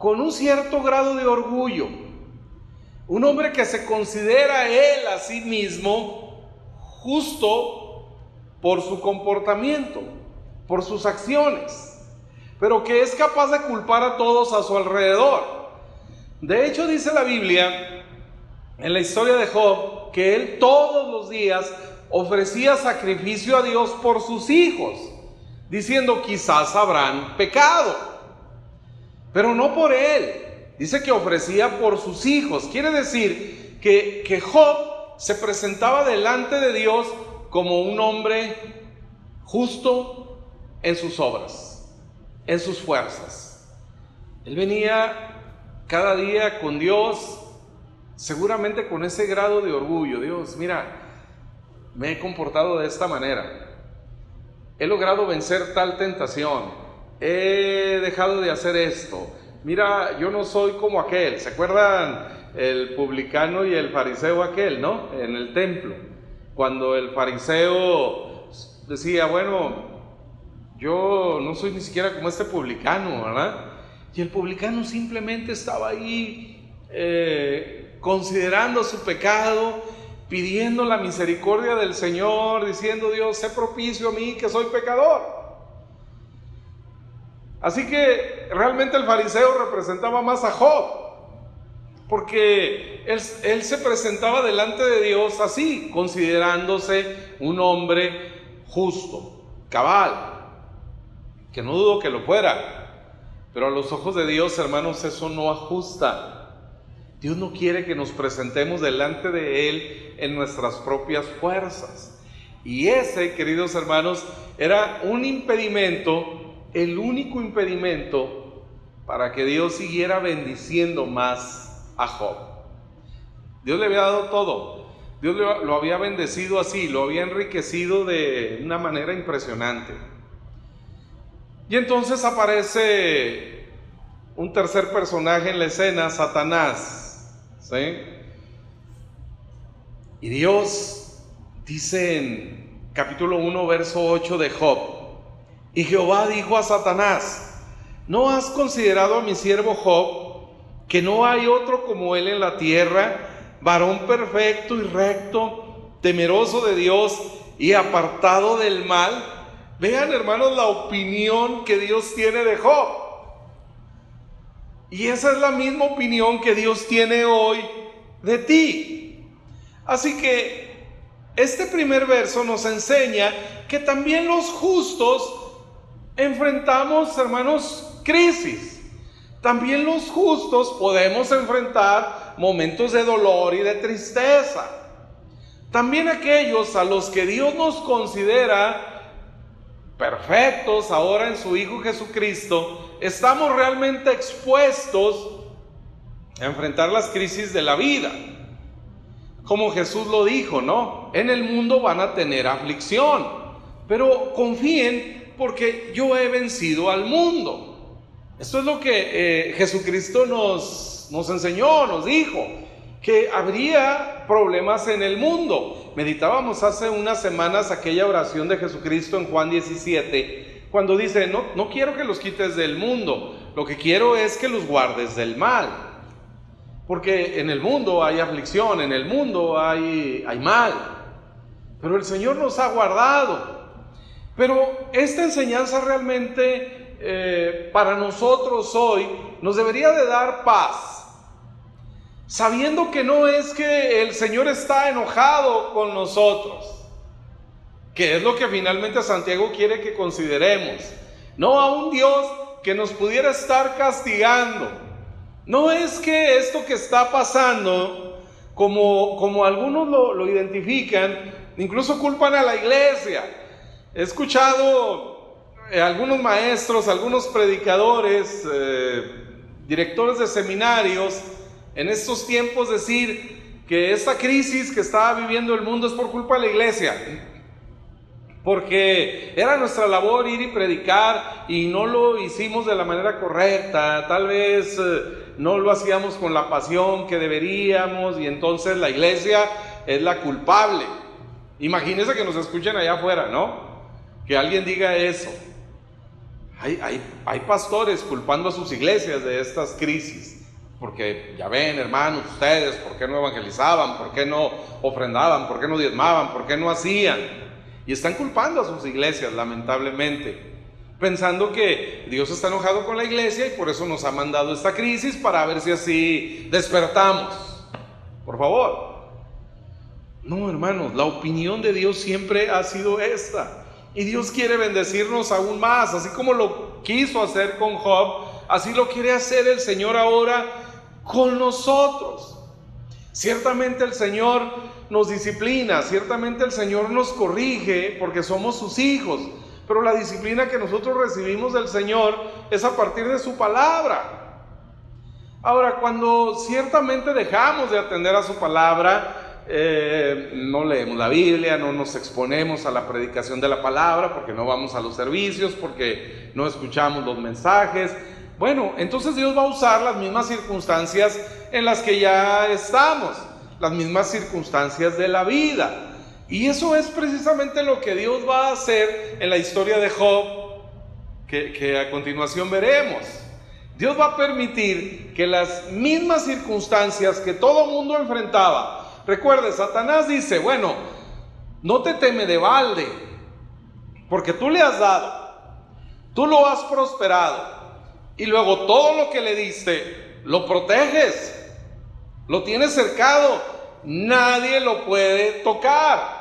[SPEAKER 8] con un cierto grado de orgullo. Un hombre que se considera él a sí mismo justo por su comportamiento, por sus acciones, pero que es capaz de culpar a todos a su alrededor. De hecho, dice la Biblia, en la historia de Job, que él todos los días ofrecía sacrificio a Dios por sus hijos, diciendo: quizás habrán pecado, pero no por él. Dice que ofrecía por sus hijos. Quiere decir que Job se presentaba delante de Dios como un hombre justo en sus obras, en sus fuerzas. Él venía cada día con Dios, seguramente con ese grado de orgullo. Dios, mira, me he comportado de esta manera, he logrado vencer tal tentación, he dejado de hacer esto, mira, yo no soy como aquel. ¿Se acuerdan el publicano y el fariseo aquel, no? En el templo, cuando el fariseo decía: bueno, yo no soy ni siquiera como este publicano, ¿verdad? Y el publicano simplemente estaba ahí considerando su pecado, pidiendo la misericordia del Señor, diciendo: Dios, sé propicio a mí que soy pecador. Así que realmente el fariseo representaba más a Job, porque él se presentaba delante de Dios así, considerándose un hombre justo, cabal, que no dudo que lo fuera, pero a los ojos de Dios, hermanos, eso no ajusta. Dios no quiere que nos presentemos delante de Él en nuestras propias fuerzas. Y ese, queridos hermanos, era un impedimento, el único impedimento para que Dios siguiera bendiciendo más a Job. Dios le había dado todo. Dios lo había bendecido así, lo había enriquecido de una manera impresionante. Y entonces aparece un tercer personaje en la escena, Satanás, ¿sí? Y Dios dice en capítulo 1, verso 8 de Job: y Jehová dijo a Satanás: ¿no has considerado a mi siervo Job, que no hay otro como él en la tierra, varón perfecto y recto, temeroso de Dios y apartado del mal? Vean, hermanos, la opinión que Dios tiene de Job. Y esa es la misma opinión que Dios tiene hoy de ti. Así que este primer verso nos enseña que también los justos enfrentamos, hermanos, crisis. También los justos podemos enfrentar momentos de dolor y de tristeza. También aquellos a los que Dios nos considera perfectos ahora en su Hijo Jesucristo, estamos realmente expuestos a enfrentar las crisis de la vida. Como Jesús lo dijo, ¿no? En el mundo van a tener aflicción, pero confíen, porque yo he vencido al mundo. Esto es lo que Jesucristo nos enseñó, nos dijo, que habría problemas en el mundo. Meditábamos hace unas semanas aquella oración de Jesucristo en Juan 17, cuando dice: no quiero que los quites del mundo, lo que quiero es que los guardes del mal. Porque en el mundo hay aflicción, en el mundo hay mal, pero el Señor nos ha guardado. Pero esta enseñanza realmente para nosotros hoy nos debería de dar paz, sabiendo que no es que el Señor está enojado con nosotros, que es lo que finalmente Santiago quiere que consideremos. No a un Dios que nos pudiera estar castigando. No es que esto que está pasando, como algunos lo identifican, incluso culpan a la iglesia. He escuchado algunos maestros, algunos predicadores, directores de seminarios, en estos tiempos decir que esta crisis que estaba viviendo el mundo es por culpa de la iglesia, porque era nuestra labor ir y predicar y no lo hicimos de la manera correcta, tal vez no lo hacíamos con la pasión que deberíamos, y entonces la iglesia es la culpable. Imagínense que nos escuchen allá afuera, ¿no? Que alguien diga eso. Hay pastores culpando a sus iglesias de estas crisis, porque ya ven, hermanos, ustedes, ¿por qué no evangelizaban? ¿Por qué no ofrendaban? ¿Por qué no diezmaban? ¿Por qué no hacían? Y están culpando a sus iglesias, lamentablemente, pensando que Dios está enojado con la iglesia y por eso nos ha mandado esta crisis, para ver si así despertamos. Por favor. No, hermanos, la opinión de Dios siempre ha sido esta. Y Dios quiere bendecirnos aún más, así como lo quiso hacer con Job, así lo quiere hacer el Señor ahora con nosotros. Ciertamente el Señor nos disciplina, ciertamente el Señor nos corrige porque somos sus hijos, pero la disciplina que nosotros recibimos del Señor es a partir de su palabra. Ahora, cuando ciertamente dejamos de atender a su palabra, no leemos la Biblia, no nos exponemos a la predicación de la palabra, porque no vamos a los servicios, porque no escuchamos los mensajes, bueno, entonces Dios va a usar las mismas circunstancias en las que ya estamos, las mismas circunstancias de la vida. Y eso es precisamente lo que Dios va a hacer en la historia de Job, que a continuación veremos. Dios va a permitir que las mismas circunstancias que todo mundo enfrentaba. Recuerde, Satanás dice, bueno, no te teme de balde, porque tú le has dado, tú lo has prosperado, y luego todo lo que le diste, lo proteges, lo tienes cercado, nadie lo puede tocar.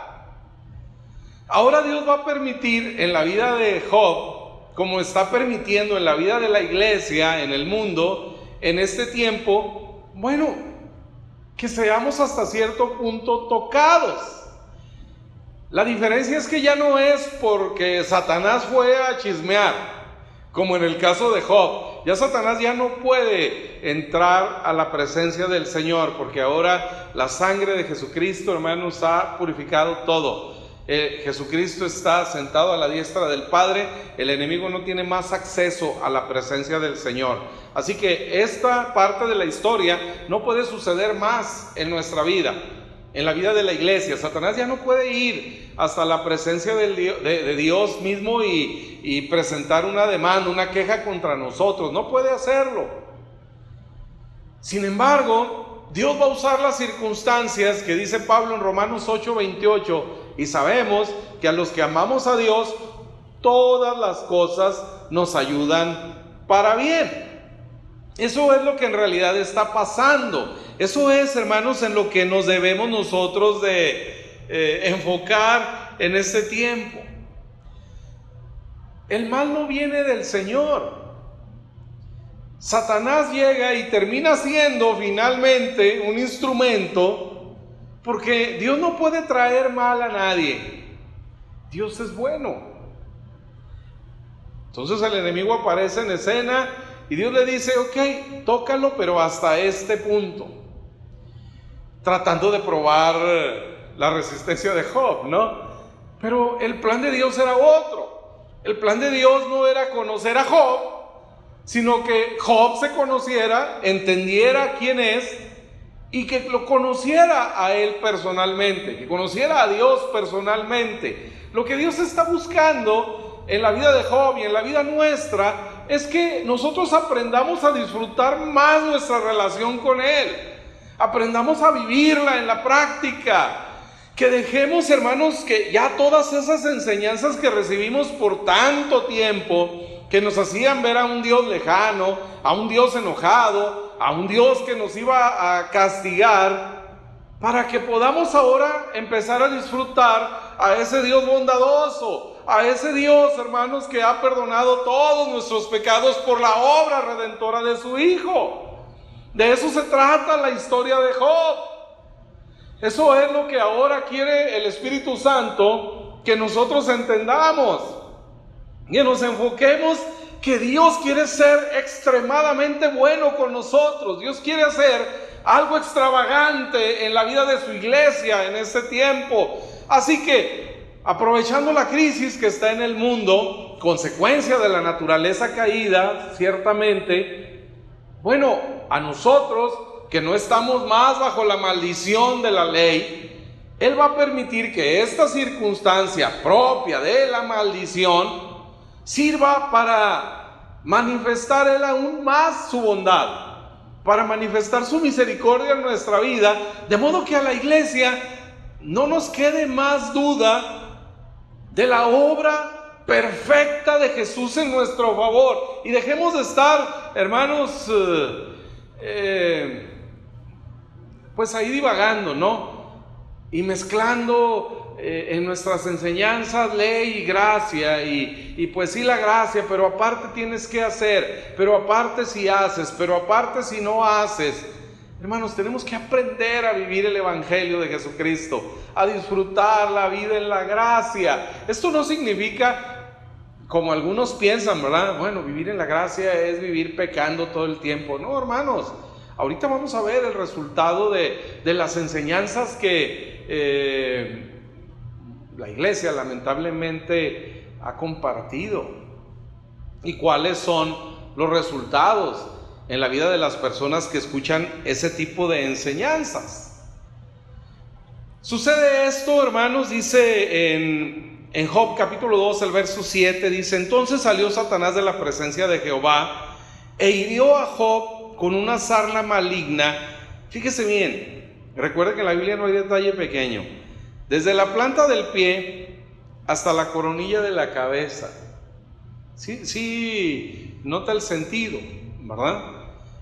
[SPEAKER 8] Ahora Dios va a permitir en la vida de Job, como está permitiendo en la vida de la iglesia, en el mundo, en este tiempo, bueno, que seamos hasta cierto punto tocados. La diferencia es que ya no es porque Satanás fue a chismear, como en el caso de Job. Ya Satanás ya no puede entrar a la presencia del Señor, porque ahora la sangre de Jesucristo, hermanos, ha purificado todo. Jesucristo está sentado a la diestra del Padre, el enemigo no tiene más acceso a la presencia del Señor. Así que esta parte de la historia no puede suceder más en nuestra vida, en la vida de la iglesia. Satanás ya no puede ir hasta la presencia de Dios mismo y presentar una demanda, una queja contra nosotros, no puede hacerlo. Sin embargo, Dios va a usar las circunstancias que dice Pablo en Romanos 8:28, y sabemos que a los que amamos a Dios, todas las cosas nos ayudan para bien. Eso es lo que en realidad está pasando. Eso es, hermanos, en lo que nos debemos nosotros de enfocar en este tiempo. El mal no viene del Señor. Satanás llega y termina siendo finalmente un instrumento, porque Dios no puede traer mal a nadie. Dios es bueno. Entonces el enemigo aparece en escena y Dios le dice, ok, tócalo, pero hasta este punto, tratando de probar la resistencia de Job, ¿no? Pero el plan de Dios era otro. El plan de Dios no era conocer a Job, sino que Job se conociera, entendiera quién es y que lo conociera a él personalmente, que conociera a Dios personalmente. Lo que Dios está buscando en la vida de Job y en la vida nuestra es que nosotros aprendamos a disfrutar más nuestra relación con Él, aprendamos a vivirla en la práctica, que dejemos, hermanos, que ya todas esas enseñanzas que recibimos por tanto tiempo, que nos hacían ver a un Dios lejano, a un Dios enojado, a un Dios que nos iba a castigar, para que podamos ahora empezar a disfrutar a ese Dios bondadoso, a ese Dios, hermanos, que ha perdonado todos nuestros pecados por la obra redentora de su Hijo. De eso se trata la historia de Job. Eso es lo que ahora quiere el Espíritu Santo que nosotros entendamos, que nos enfoquemos, que Dios quiere ser extremadamente bueno con nosotros. Dios quiere hacer algo extravagante en la vida de su iglesia en este tiempo. Así que, aprovechando la crisis que está en el mundo, consecuencia de la naturaleza caída, ciertamente, bueno, a nosotros que no estamos más bajo la maldición de la ley, Él va a permitir que esta circunstancia propia de la maldición sirva para manifestar Él aún más su bondad, para manifestar su misericordia en nuestra vida, de modo que a la iglesia no nos quede más duda de la obra perfecta de Jesús en nuestro favor. Y dejemos de estar, hermanos, pues ahí divagando, ¿no? Y mezclando en nuestras enseñanzas ley y gracia, y pues sí la gracia, pero aparte tienes que hacer, pero aparte si haces, pero aparte si no haces. Hermanos, tenemos que aprender a vivir el Evangelio de Jesucristo, a disfrutar la vida en la gracia. Esto no significa, como algunos piensan, ¿verdad? Bueno, vivir en la gracia es vivir pecando todo el tiempo. No, hermanos, ahorita vamos a ver el resultado de las enseñanzas que la iglesia lamentablemente ha compartido, y cuáles son los resultados en la vida de las personas que escuchan ese tipo de enseñanzas. Sucede esto, hermanos, dice en Job capítulo 2, el verso 7, dice: entonces salió Satanás de la presencia de Jehová e hirió a Job con una sarna maligna. Fíjese bien, recuerde que en la Biblia no hay detalle pequeño. Desde la planta del pie hasta la coronilla de la cabeza. Sí, nota el sentido, ¿verdad?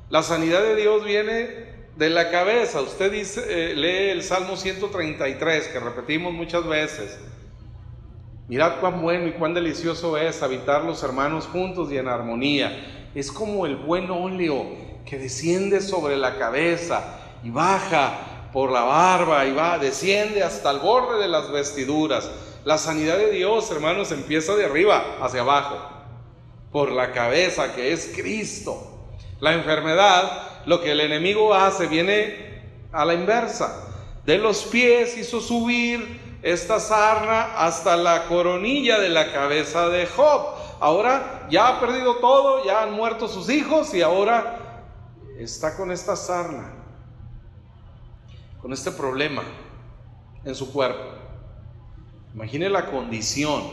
[SPEAKER 8] La sanidad de Dios viene de la cabeza. Usted dice, lee el Salmo 133, que repetimos muchas veces. Mirad cuán bueno y cuán delicioso es habitar los hermanos juntos y en armonía. Es como el buen óleo que desciende sobre la cabeza y baja por la barba y desciende hasta el borde de las vestiduras. La sanidad de Dios, hermanos, empieza de arriba hacia abajo, por la cabeza, que es Cristo. La enfermedad, lo que el enemigo hace, viene a la inversa. De los pies hizo subir esta sarna hasta la coronilla de la cabeza de Job. Ahora ya ha perdido todo, ya han muerto sus hijos, y ahora está con esta sarna, con este problema en su cuerpo. Imagine la condición.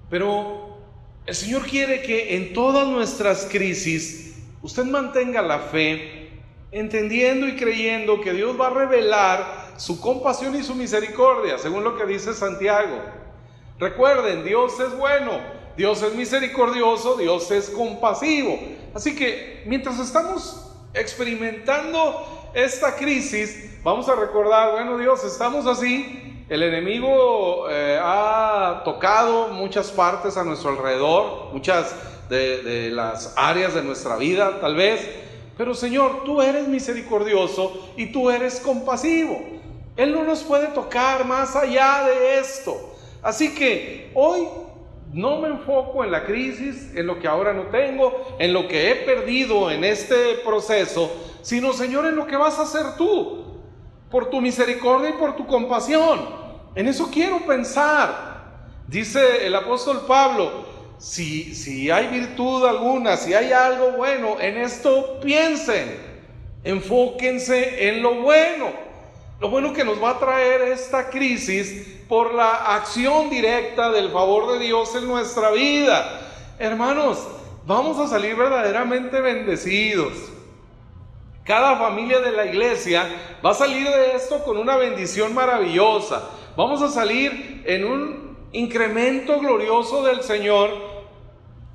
[SPEAKER 8] Pero el Señor quiere que en todas nuestras crisis usted mantenga la fe, entendiendo y creyendo que Dios va a revelar su compasión y su misericordia, según lo que dice Santiago. Recuerden, Dios es bueno, Dios es misericordioso, Dios es compasivo. Así que mientras estamos experimentando esta crisis, vamos a recordar, bueno, Dios, estamos así, el enemigo ha tocado muchas partes a nuestro alrededor, muchas de las áreas de nuestra vida tal vez, pero Señor, tú eres misericordioso y tú eres compasivo. Él no nos puede tocar más allá de esto. Así que hoy no me enfoco en la crisis, en lo que ahora no tengo, en lo que he perdido en este proceso, sino, Señor, en lo que vas a hacer tú, por tu misericordia y por tu compasión. En eso quiero pensar. Dice el apóstol Pablo: si hay virtud alguna, si hay algo bueno, en esto piensen, enfóquense en lo bueno que nos va a traer esta crisis por la acción directa del favor de Dios en nuestra vida. Hermanos, vamos a salir verdaderamente bendecidos. Cada familia de la iglesia va a salir de esto con una bendición maravillosa. Vamos a salir en un incremento glorioso del Señor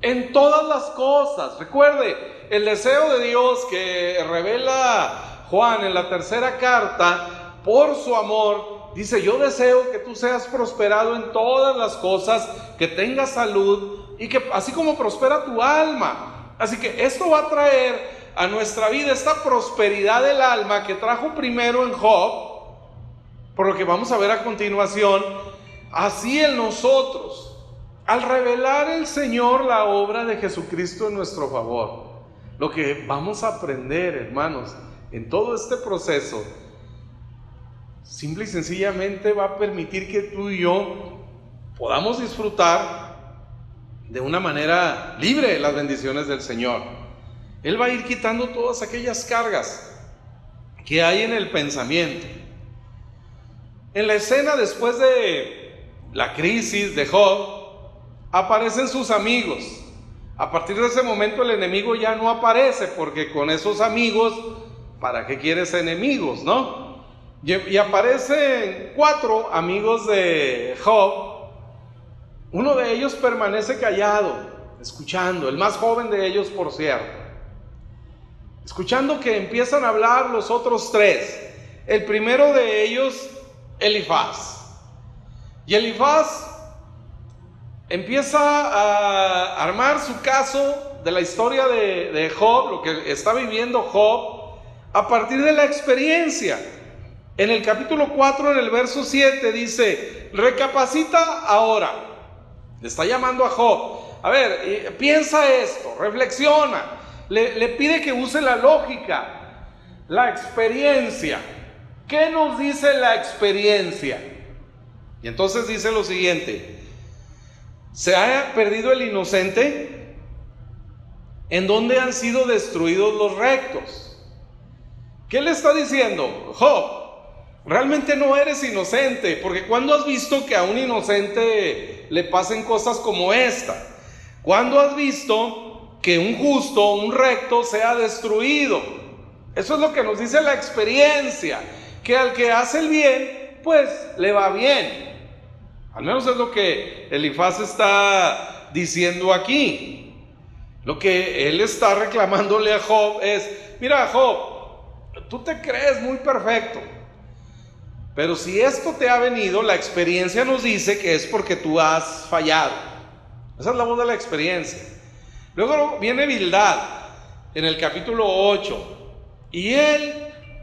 [SPEAKER 8] en todas las cosas. Recuerde, el deseo de Dios que revela Juan en la tercera carta, por su amor, dice: yo deseo que tú seas prosperado en todas las cosas, que tengas salud, y que así como prospera tu alma. Así que esto va a traer a nuestra vida esta prosperidad del alma que trajo primero en Job, por lo que vamos a ver a continuación, así en nosotros, al revelar el Señor la obra de Jesucristo en nuestro favor. Lo que vamos a aprender, hermanos, en todo este proceso, simple y sencillamente va a permitir que tú y yo podamos disfrutar de una manera libre las bendiciones del Señor. Él va a ir quitando todas aquellas cargas que hay en el pensamiento. En la escena después de la crisis de Job, aparecen sus amigos. A partir de ese momento el enemigo ya no aparece, porque con esos amigos, ¿para qué quieres enemigos, no? Y aparecen 4 amigos de Job. Uno de ellos permanece callado, escuchando, el más joven de ellos, por cierto. Escuchando que empiezan a hablar los otros 3. El primero de ellos, Elifaz. Y Elifaz empieza a armar su caso de la historia de Job, lo que está viviendo Job, a partir de la experiencia. En el capítulo 4, en el verso 7, dice: recapacita ahora. Le está llamando a Job. A ver, piensa esto, reflexiona. Le pide que use la lógica, la experiencia. ¿Qué nos dice la experiencia? Y entonces dice lo siguiente: ¿se ha perdido el inocente? ¿En dónde han sido destruidos los rectos? ¿Qué le está diciendo? Job, realmente no eres inocente, porque ¿cuándo has visto que a un inocente le pasen cosas como esta? ¿Cuándo has visto que un justo, un recto, sea destruido? Eso es lo que nos dice la experiencia, que al que hace el bien, pues le va bien. Al menos es lo que Elifaz está diciendo aquí. Lo que él está reclamándole a Job es: mira, Job, tú te crees muy perfecto, pero si esto te ha venido, la experiencia nos dice que es porque tú has fallado. Esa es la voz de la experiencia. Luego viene Bildad en el capítulo 8, y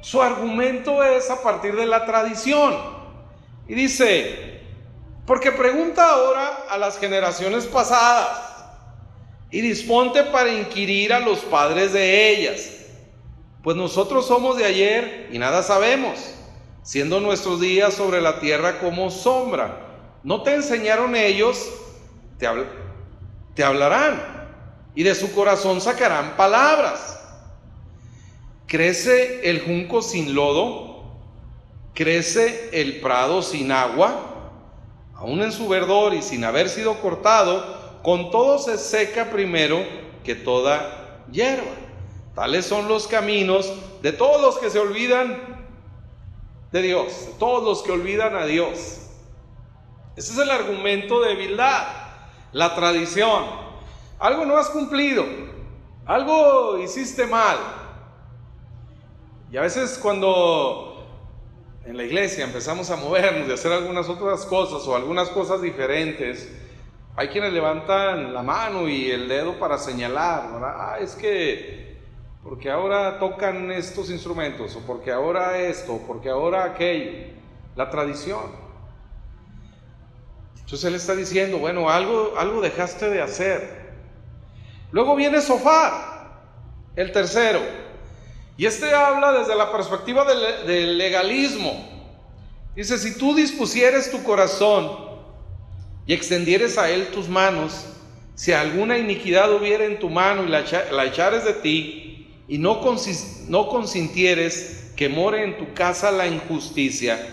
[SPEAKER 8] su argumento es a partir de la tradición. Y dice: porque pregunta ahora a las generaciones pasadas, y disponte para inquirir a los padres de ellas, pues nosotros somos de ayer y nada sabemos, siendo nuestros días sobre la tierra como sombra. ¿No te enseñaron ellos? Te hablarán, y de su corazón sacarán palabras. ¿Crece el junco sin lodo? ¿Crece el prado sin agua? Aún en su verdor y sin haber sido cortado, con todo se seca primero que toda hierba. Tales son los caminos de todos los que se olvidan de Dios, de todos los que olvidan a Dios. Ese es el argumento de Bildad, la tradición. Algo no has cumplido, algo hiciste mal. Y a veces cuando en la iglesia empezamos a movernos y hacer algunas otras cosas o algunas cosas diferentes, hay quienes levantan la mano y el dedo para señalar, ¿verdad? Es que porque ahora tocan estos instrumentos, o porque ahora esto, o porque ahora aquello. La tradición. Entonces él está diciendo: bueno, algo dejaste de hacer. Luego viene Zofar, el tercero, y este habla desde la perspectiva del legalismo. Dice: si tú dispusieres tu corazón y extendieres a él tus manos, si alguna iniquidad hubiera en tu mano y la echares de ti, y no consintieres que more en tu casa la injusticia,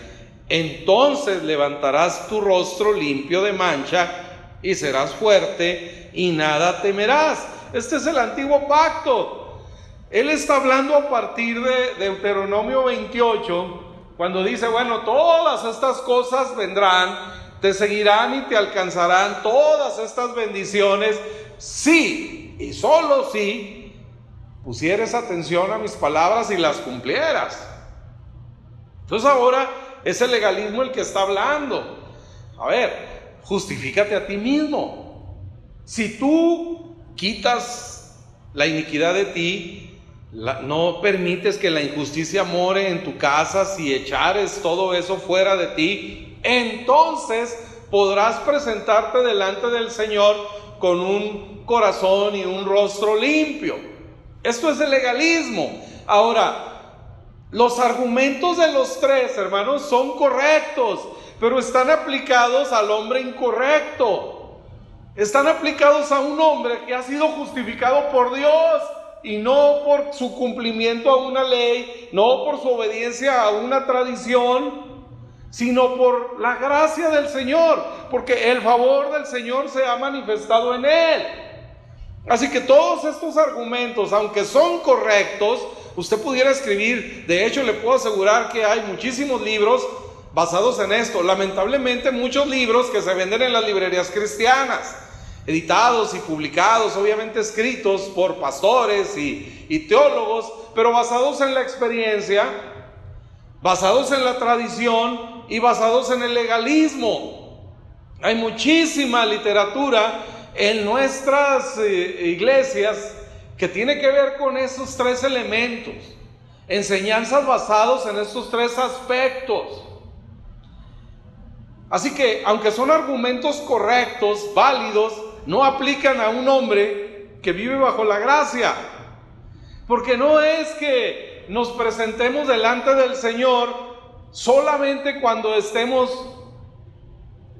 [SPEAKER 8] entonces levantarás tu rostro limpio de mancha y serás fuerte y nada temerás. Este es el antiguo pacto. Él está hablando a partir de Deuteronomio 28, cuando dice: bueno, todas estas cosas vendrán, te seguirán y te alcanzarán todas estas bendiciones, si y solo si pusieres atención a mis palabras y las cumplieras. Entonces ahora es el legalismo el que está hablando. A ver, justifícate a ti mismo. Si tú quitas la iniquidad de ti, no permites que la injusticia more en tu casa, si echares todo eso fuera de ti, entonces podrás presentarte delante del Señor con un corazón y un rostro limpio. Esto es el legalismo. Ahora, los argumentos de los 3, hermanos, son correctos, pero están aplicados al hombre incorrecto. Están aplicados a un hombre que ha sido justificado por Dios, y no por su cumplimiento a una ley, no por su obediencia a una tradición, sino por la gracia del Señor, porque el favor del Señor se ha manifestado en él. Así que todos estos argumentos, aunque son correctos, usted pudiera escribir, de hecho le puedo asegurar que hay muchísimos libros basados en esto. Lamentablemente muchos libros que se venden en las librerías cristianas, editados y publicados, obviamente escritos por pastores y teólogos, pero basados en la experiencia, basados en la tradición y basados en el legalismo. Hay muchísima literatura en nuestras iglesias que tiene que ver con esos tres elementos, enseñanzas basadas en estos tres aspectos. Así que, aunque son argumentos correctos, válidos, no aplican a un hombre que vive bajo la gracia, porque no es que nos presentemos delante del Señor solamente cuando estemos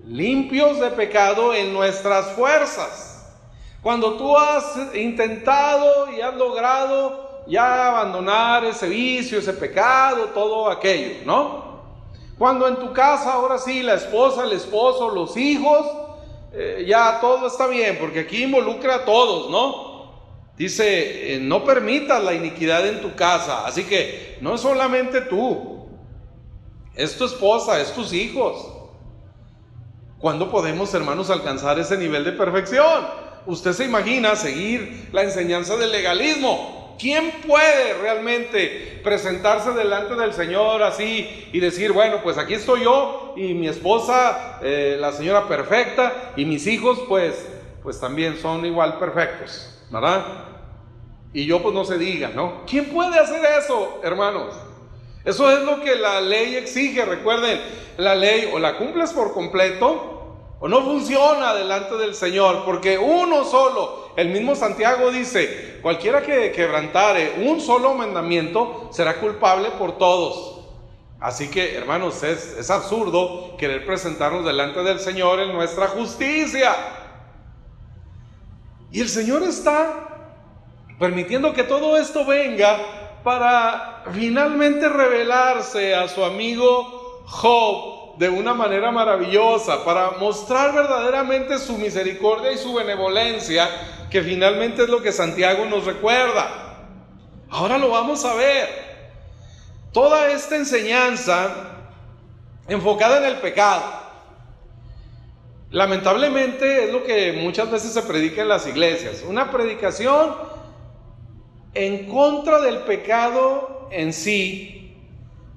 [SPEAKER 8] limpios de pecado en nuestras fuerzas. Cuando tú has intentado y has logrado ya abandonar ese vicio, ese pecado, todo aquello, ¿no? Cuando en tu casa ahora sí la esposa, el esposo, los hijos, ya todo está bien, porque aquí involucra a todos, ¿no? Dice, no permitas la iniquidad en tu casa. Así que no es solamente tú, es tu esposa, es tus hijos. ¿Cuándo podemos, hermanos, alcanzar ese nivel de perfección? Usted se imagina seguir la enseñanza del legalismo. ¿Quién puede realmente presentarse delante del Señor así y decir, bueno, pues aquí estoy yo y mi esposa, la señora perfecta, y mis hijos pues también son igual perfectos, ¿verdad? Y yo pues no se diga, ¿no? ¿Quién puede hacer eso, hermanos? Eso es lo que la ley exige. Recuerden, la ley o la cumples por completo o no funciona delante del Señor, porque uno solo, el mismo Santiago dice, cualquiera que quebrantare un solo mandamiento será culpable por todos. Así que, hermanos, es absurdo querer presentarnos delante del Señor en nuestra justicia. Y el Señor está permitiendo que todo esto venga para finalmente revelarse a su amigo Job de una manera maravillosa, para mostrar verdaderamente su misericordia y su benevolencia, que finalmente es lo que Santiago nos recuerda. Ahora lo vamos a ver. Toda esta enseñanza enfocada en el pecado, lamentablemente es lo que muchas veces se predica en las iglesias, una predicación en contra del pecado en sí,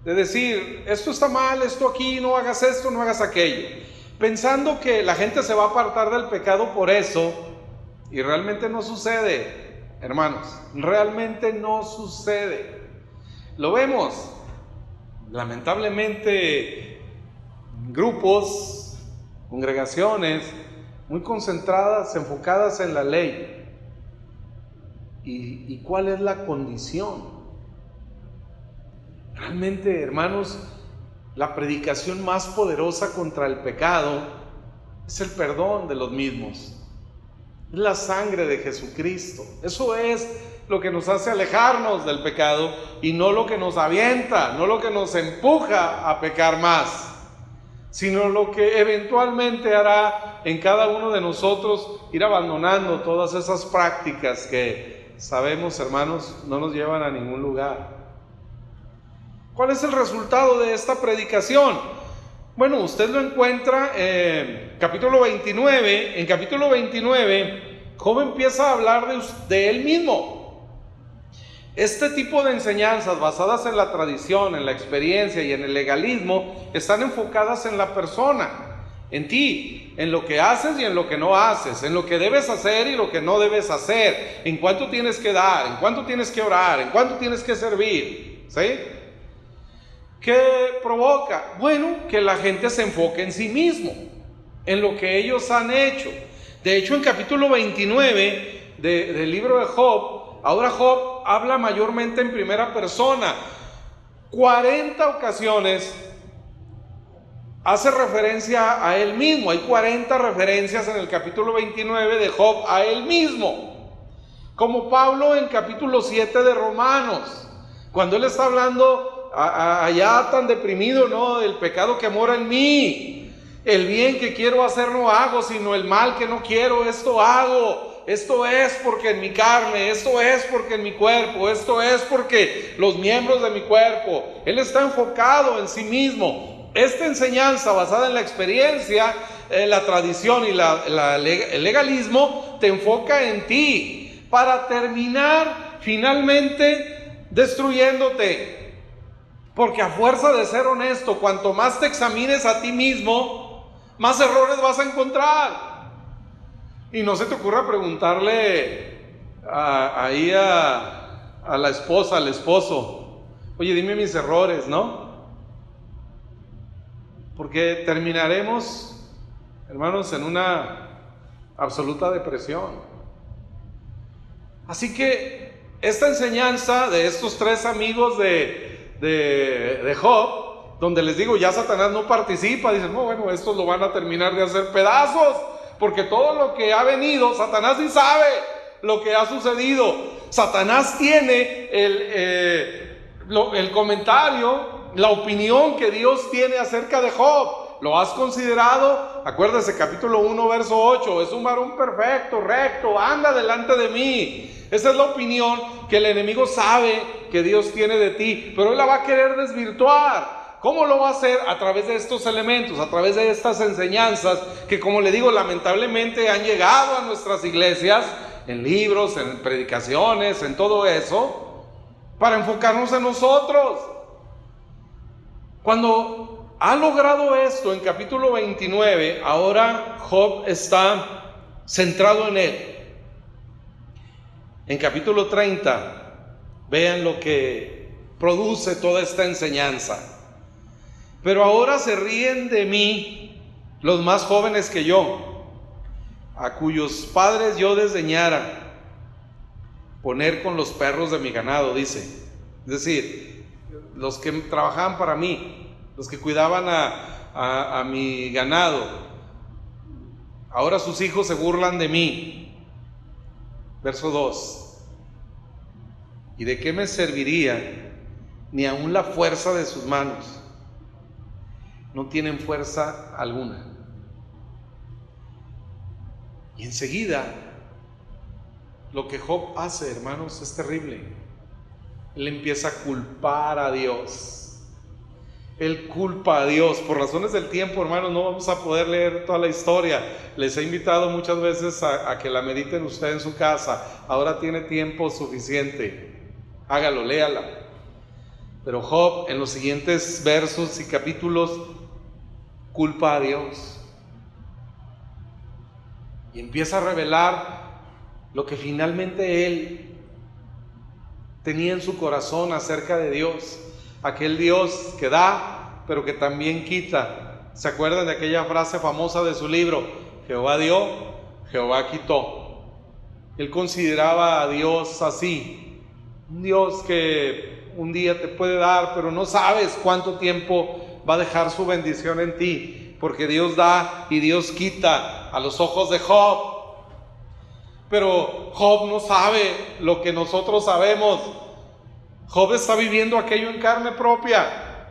[SPEAKER 8] de decir, esto está mal, esto aquí, no hagas esto, no hagas aquello, pensando que la gente se va a apartar del pecado por eso, y realmente no sucede, hermanos, realmente no sucede. Lo vemos, lamentablemente, grupos, congregaciones muy concentradas, enfocadas en la ley. ¿Y cuál es la condición? Realmente, hermanos, la predicación más poderosa contra el pecado es el perdón de los mismos. Es la sangre de Jesucristo. Eso es lo que nos hace alejarnos del pecado y no lo que nos avienta, no lo que nos empuja a pecar más, sino lo que eventualmente hará en cada uno de nosotros ir abandonando todas esas prácticas que sabemos, hermanos, no nos llevan a ningún lugar. ¿Cuál es el resultado de esta predicación? Bueno, usted lo encuentra en capítulo 29. En capítulo 29, Job empieza a hablar de él mismo. Este tipo de enseñanzas basadas en la tradición, en la experiencia y en el legalismo están enfocadas en la persona, en ti, en lo que haces y en lo que no haces, en lo que debes hacer y lo que no debes hacer, en cuánto tienes que dar, en cuánto tienes que orar, en cuánto tienes que servir, ¿sí? ¿Qué provoca? Bueno, que la gente se enfoque en sí mismo, en lo que ellos han hecho. De hecho, en capítulo 29 del libro de Job, ahora Job habla mayormente en primera persona. 40 ocasiones hace referencia a él mismo. Hay 40 referencias en el capítulo 29 de Job a él mismo. Como Pablo en capítulo 7 de Romanos, cuando él está hablando allá tan deprimido, ¿no? El pecado que mora en mí. El bien que quiero hacer no hago, sino el mal que no quiero, esto hago. Esto es porque en mi carne, esto es porque en mi cuerpo, esto es porque los miembros de mi cuerpo. Él está enfocado en sí mismo. Esta enseñanza basada en la experiencia, la tradición y el legalismo te enfoca en ti para terminar finalmente destruyéndote. Porque a fuerza de ser honesto, cuanto más te examines a ti mismo, más errores vas a encontrar. Y no se te ocurra preguntarle ahí a la esposa, al esposo, oye, dime mis errores, ¿no? Porque terminaremos, hermanos, en una absoluta depresión. Así que esta enseñanza de estos tres amigos de Job, donde les digo, ya Satanás no participa, dicen, no, bueno, estos lo van a terminar de hacer pedazos, porque todo lo que ha venido, Satanás sí sabe lo que ha sucedido. Satanás tiene el comentario, la opinión que Dios tiene acerca de Job. ¿Lo has considerado? Acuérdese, capítulo 1, verso 8, es un varón perfecto, recto, anda delante de mí. Esa es la opinión que el enemigo sabe que Dios tiene de ti, pero él la va a querer desvirtuar. ¿Cómo lo va a hacer? A través de estos elementos, a través de estas enseñanzas que, como le digo, lamentablemente han llegado a nuestras iglesias, en libros, en predicaciones, en todo eso, para enfocarnos en nosotros. Cuando ha logrado esto en capítulo 29, ahora Job está centrado en él. En capítulo 30, vean lo que produce toda esta enseñanza. Pero ahora se ríen de mí los más jóvenes que yo, a cuyos padres yo desdeñara poner con los perros de mi ganado, dice. Es decir, los que trabajaban para mí, los que cuidaban a mi ganado, ahora sus hijos se burlan de mí. Verso 2. ¿Y de qué me serviría ni aun la fuerza de sus manos? No tienen fuerza alguna. Y enseguida, lo que Job hace, hermanos, es terrible. Él empieza a culpar a Dios. Él culpa a Dios. Por razones del tiempo, hermanos, no vamos a poder leer toda la historia. Les he invitado muchas veces a que la mediten usted en su casa. Ahora tiene tiempo suficiente. Hágalo, léala. Pero Job, en los siguientes versos y capítulos, culpa a Dios y empieza a revelar lo que finalmente él tenía en su corazón acerca de Dios, aquel Dios que da pero que también quita. ¿Se acuerdan de aquella frase famosa de su libro? Jehová dio, Jehová quitó. Él consideraba a Dios así, un Dios que un día te puede dar, pero no sabes cuánto tiempo va a dejar su bendición en ti, porque Dios da y Dios quita a los ojos de Job. Pero Job no sabe lo que nosotros sabemos. Job está viviendo aquello en carne propia,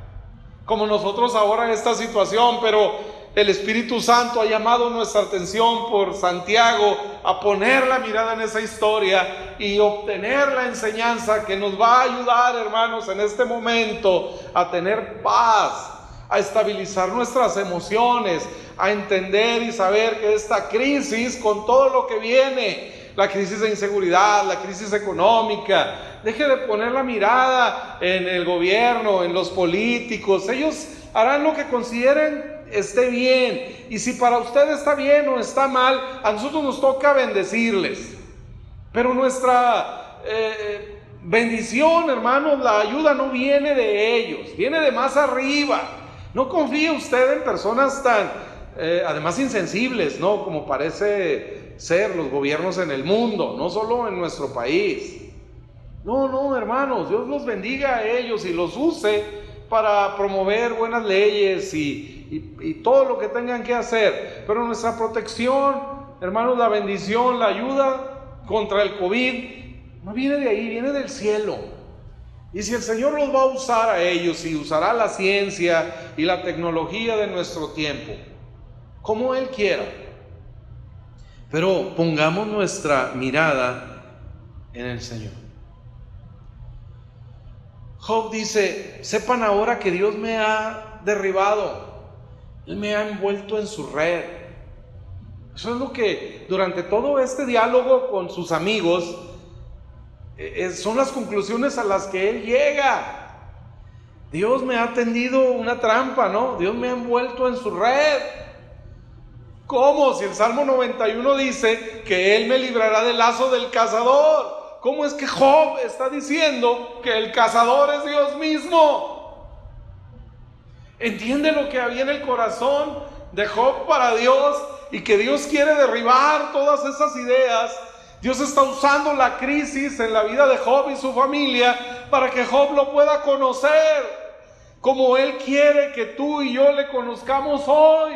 [SPEAKER 8] como nosotros ahora en esta situación, pero el Espíritu Santo ha llamado nuestra atención por Santiago a poner la mirada en esa historia y obtener la enseñanza que nos va a ayudar, hermanos, en este momento a tener paz, a estabilizar nuestras emociones, a entender y saber que esta crisis, con todo lo que viene, la crisis de inseguridad, la crisis económica, deje de poner la mirada en el gobierno, en los políticos. Ellos harán lo que consideren esté bien, y si para usted está bien o está mal, a nosotros nos toca bendecirles. Pero nuestra bendición, hermanos, la ayuda no viene de ellos, viene de más arriba. No confíe usted en personas tan, además insensibles, ¿no? Como parece ser los gobiernos en el mundo, no solo en nuestro país. No, hermanos, Dios los bendiga a ellos y los use para promover buenas leyes y todo lo que tengan que hacer. Pero nuestra protección, hermanos, la bendición, la ayuda contra el COVID, no viene de ahí, viene del cielo. Y si el Señor los va a usar a ellos y usará la ciencia y la tecnología de nuestro tiempo, como Él quiera. Pero pongamos nuestra mirada en el Señor. Job dice: sepan ahora que Dios me ha derribado, Él me ha envuelto en su red. Eso es lo que durante todo este diálogo con sus amigos son las conclusiones a las que él llega. Dios me ha tendido una trampa, ¿no? Dios me ha envuelto en su red. ¿Cómo? Si el Salmo 91 dice que Él me librará del lazo del cazador. ¿Cómo es que Job está diciendo que el cazador es Dios mismo? ¿Entiende lo que había en el corazón de Job para Dios? Y que Dios quiere derribar todas esas ideas. Dios está usando la crisis en la vida de Job y su familia para que Job lo pueda conocer como Él quiere que tú y yo le conozcamos hoy,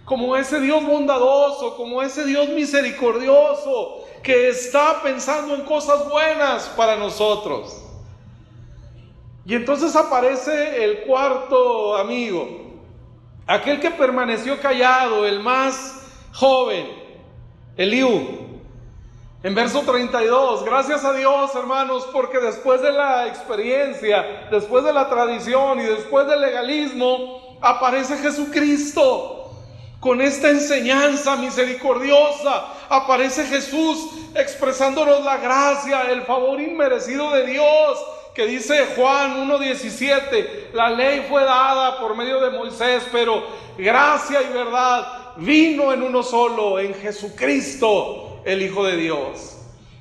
[SPEAKER 8] como ese Dios bondadoso, como ese Dios misericordioso que está pensando en cosas buenas para nosotros. Y entonces aparece el cuarto amigo, aquel que permaneció callado, el más joven, Eliú. En verso 32, gracias a Dios, hermanos, porque después de la experiencia, después de la tradición y después del legalismo, aparece Jesucristo con esta enseñanza misericordiosa. Aparece Jesús expresándonos la gracia, el favor inmerecido de Dios, que dice Juan 1:17, la ley fue dada por medio de Moisés, pero gracia y verdad vino en uno solo, en Jesucristo, el Hijo de Dios.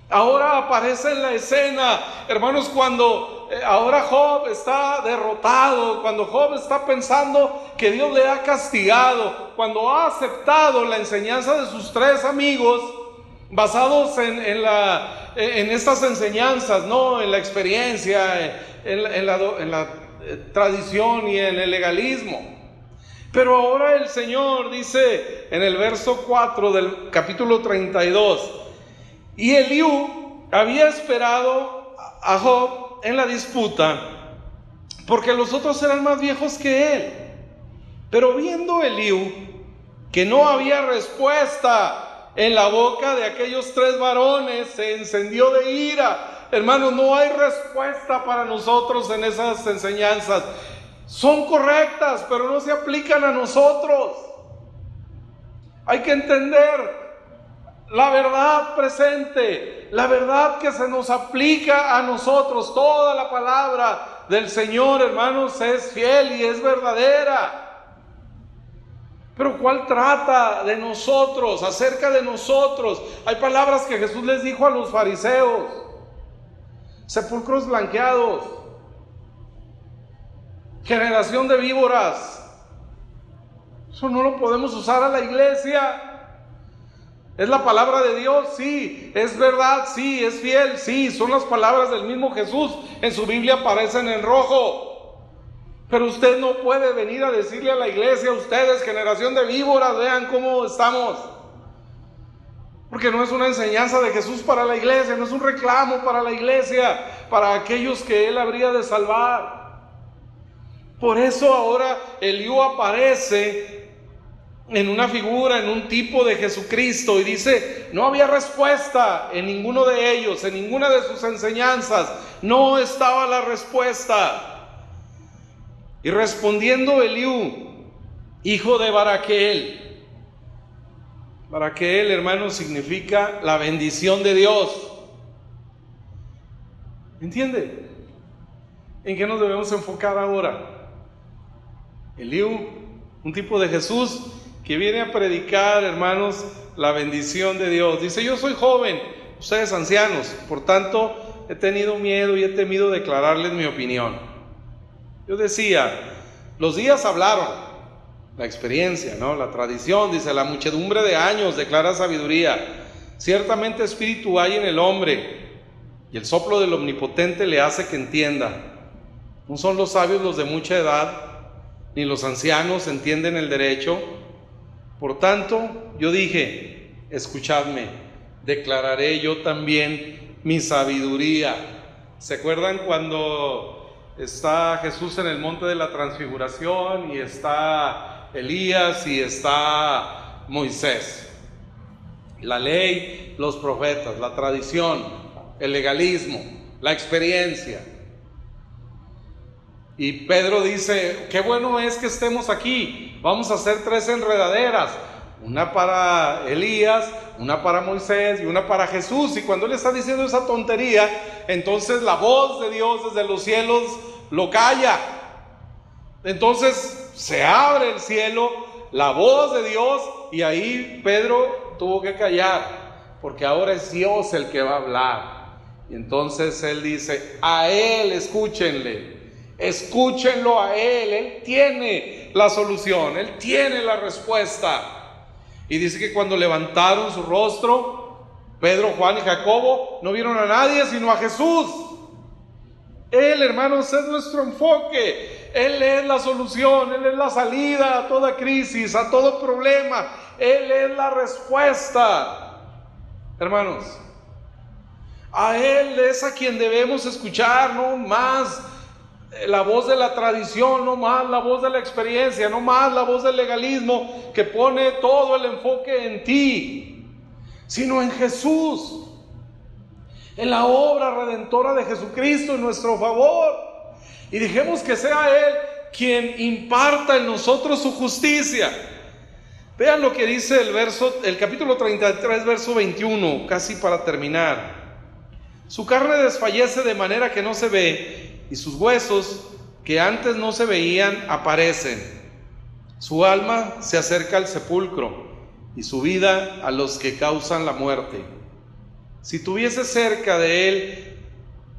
[SPEAKER 8] Ahora aparece en la escena, hermanos, cuando ahora Job está derrotado, cuando Job está pensando que Dios le ha castigado, cuando ha aceptado la enseñanza de sus tres amigos, basados en estas enseñanzas, ¿no? En la experiencia, en la tradición y en el legalismo. Pero ahora el Señor dice en el verso 4 del capítulo 32, y Eliú había esperado a Job en la disputa, porque los otros eran más viejos que él. Pero viendo Eliú que no había respuesta en la boca de aquellos tres varones, se encendió de ira. Hermanos, no hay respuesta para nosotros en esas enseñanzas. Son correctas, pero no se aplican a nosotros. Hay que entender la verdad presente, la verdad que se nos aplica a nosotros. Toda la palabra del Señor, hermanos, es fiel y es verdadera. Pero ¿cuál trata de nosotros, acerca de nosotros? Hay palabras que Jesús les dijo a los fariseos: sepulcros blanqueados, generación de víboras. Eso no lo podemos usar a la iglesia. ¿Es la palabra de Dios? Sí. ¿Es verdad? Sí. ¿Es fiel? Sí. Son las palabras del mismo Jesús. En su Biblia aparecen en rojo. Pero usted no puede venir a decirle a la iglesia: ustedes, generación de víboras, vean cómo estamos. Porque no es una enseñanza de Jesús para la iglesia, no es un reclamo para la iglesia, para aquellos que Él habría de salvar. Por eso ahora Eliú aparece en una figura, en un tipo de Jesucristo, y dice: no había respuesta en ninguno de ellos, en ninguna de sus enseñanzas, no estaba la respuesta. Y respondiendo Eliú, hijo de Baraqueel. Baraqueel, hermano, significa la bendición de Dios. ¿Entiende? ¿En qué nos debemos enfocar ahora? Eliú, un tipo de Jesús que viene a predicar, hermanos, la bendición de Dios. Dice: yo soy joven, ustedes ancianos, por tanto he tenido miedo y he temido declararles mi opinión. Yo decía, los días hablaron, la experiencia, ¿no? La tradición, dice, la muchedumbre de años declara sabiduría. Ciertamente espíritu hay en el hombre, y el soplo del Omnipotente le hace que entienda. No son los sabios los de mucha edad, ni los ancianos entienden el derecho. Por tanto, yo dije: escuchadme, declararé yo también mi sabiduría. ¿Se acuerdan cuando está Jesús en el monte de la transfiguración y está Elías y está Moisés? La ley, los profetas, la tradición, el legalismo, la experiencia. Y Pedro dice, qué bueno es que estemos aquí, vamos a hacer 3 enredaderas, una para Elías, una para Moisés y una para Jesús. Y cuando él está diciendo esa tontería, entonces la voz de Dios desde los cielos lo calla. Entonces se abre el cielo, la voz de Dios, y ahí Pedro tuvo que callar, porque ahora es Dios el que va a hablar. Y entonces él dice, a él escúchenle, escúchenlo a él tiene la solución, él tiene la respuesta. Y dice que cuando levantaron su rostro, Pedro, Juan y Jacobo no vieron a nadie sino a Jesús. Él, hermanos, es nuestro enfoque. Él es la solución, Él es la salida a toda crisis, a todo problema. Él es la respuesta. Hermanos, a Él es a quien debemos escuchar, no más la voz de la tradición, no más la voz de la experiencia, no más la voz del legalismo que pone todo el enfoque en ti, sino en Jesús, en la obra redentora de Jesucristo en nuestro favor. Y dejemos que sea Él quien imparta en nosotros su justicia. Vean lo que dice el capítulo 33, verso 21, casi para terminar. Su carne desfallece de manera que no se ve, y sus huesos, que antes no se veían, aparecen. Su alma se acerca al sepulcro, y su vida a los que causan la muerte. Si tuviese cerca de él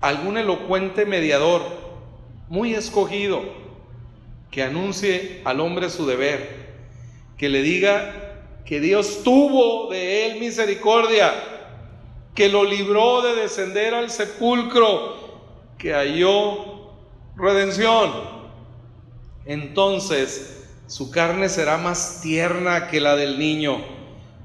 [SPEAKER 8] algún elocuente mediador, muy escogido, que anuncie al hombre su deber, que le diga que Dios tuvo de él misericordia, que lo libró de descender al sepulcro, que halló redención, entonces su carne será más tierna que la del niño,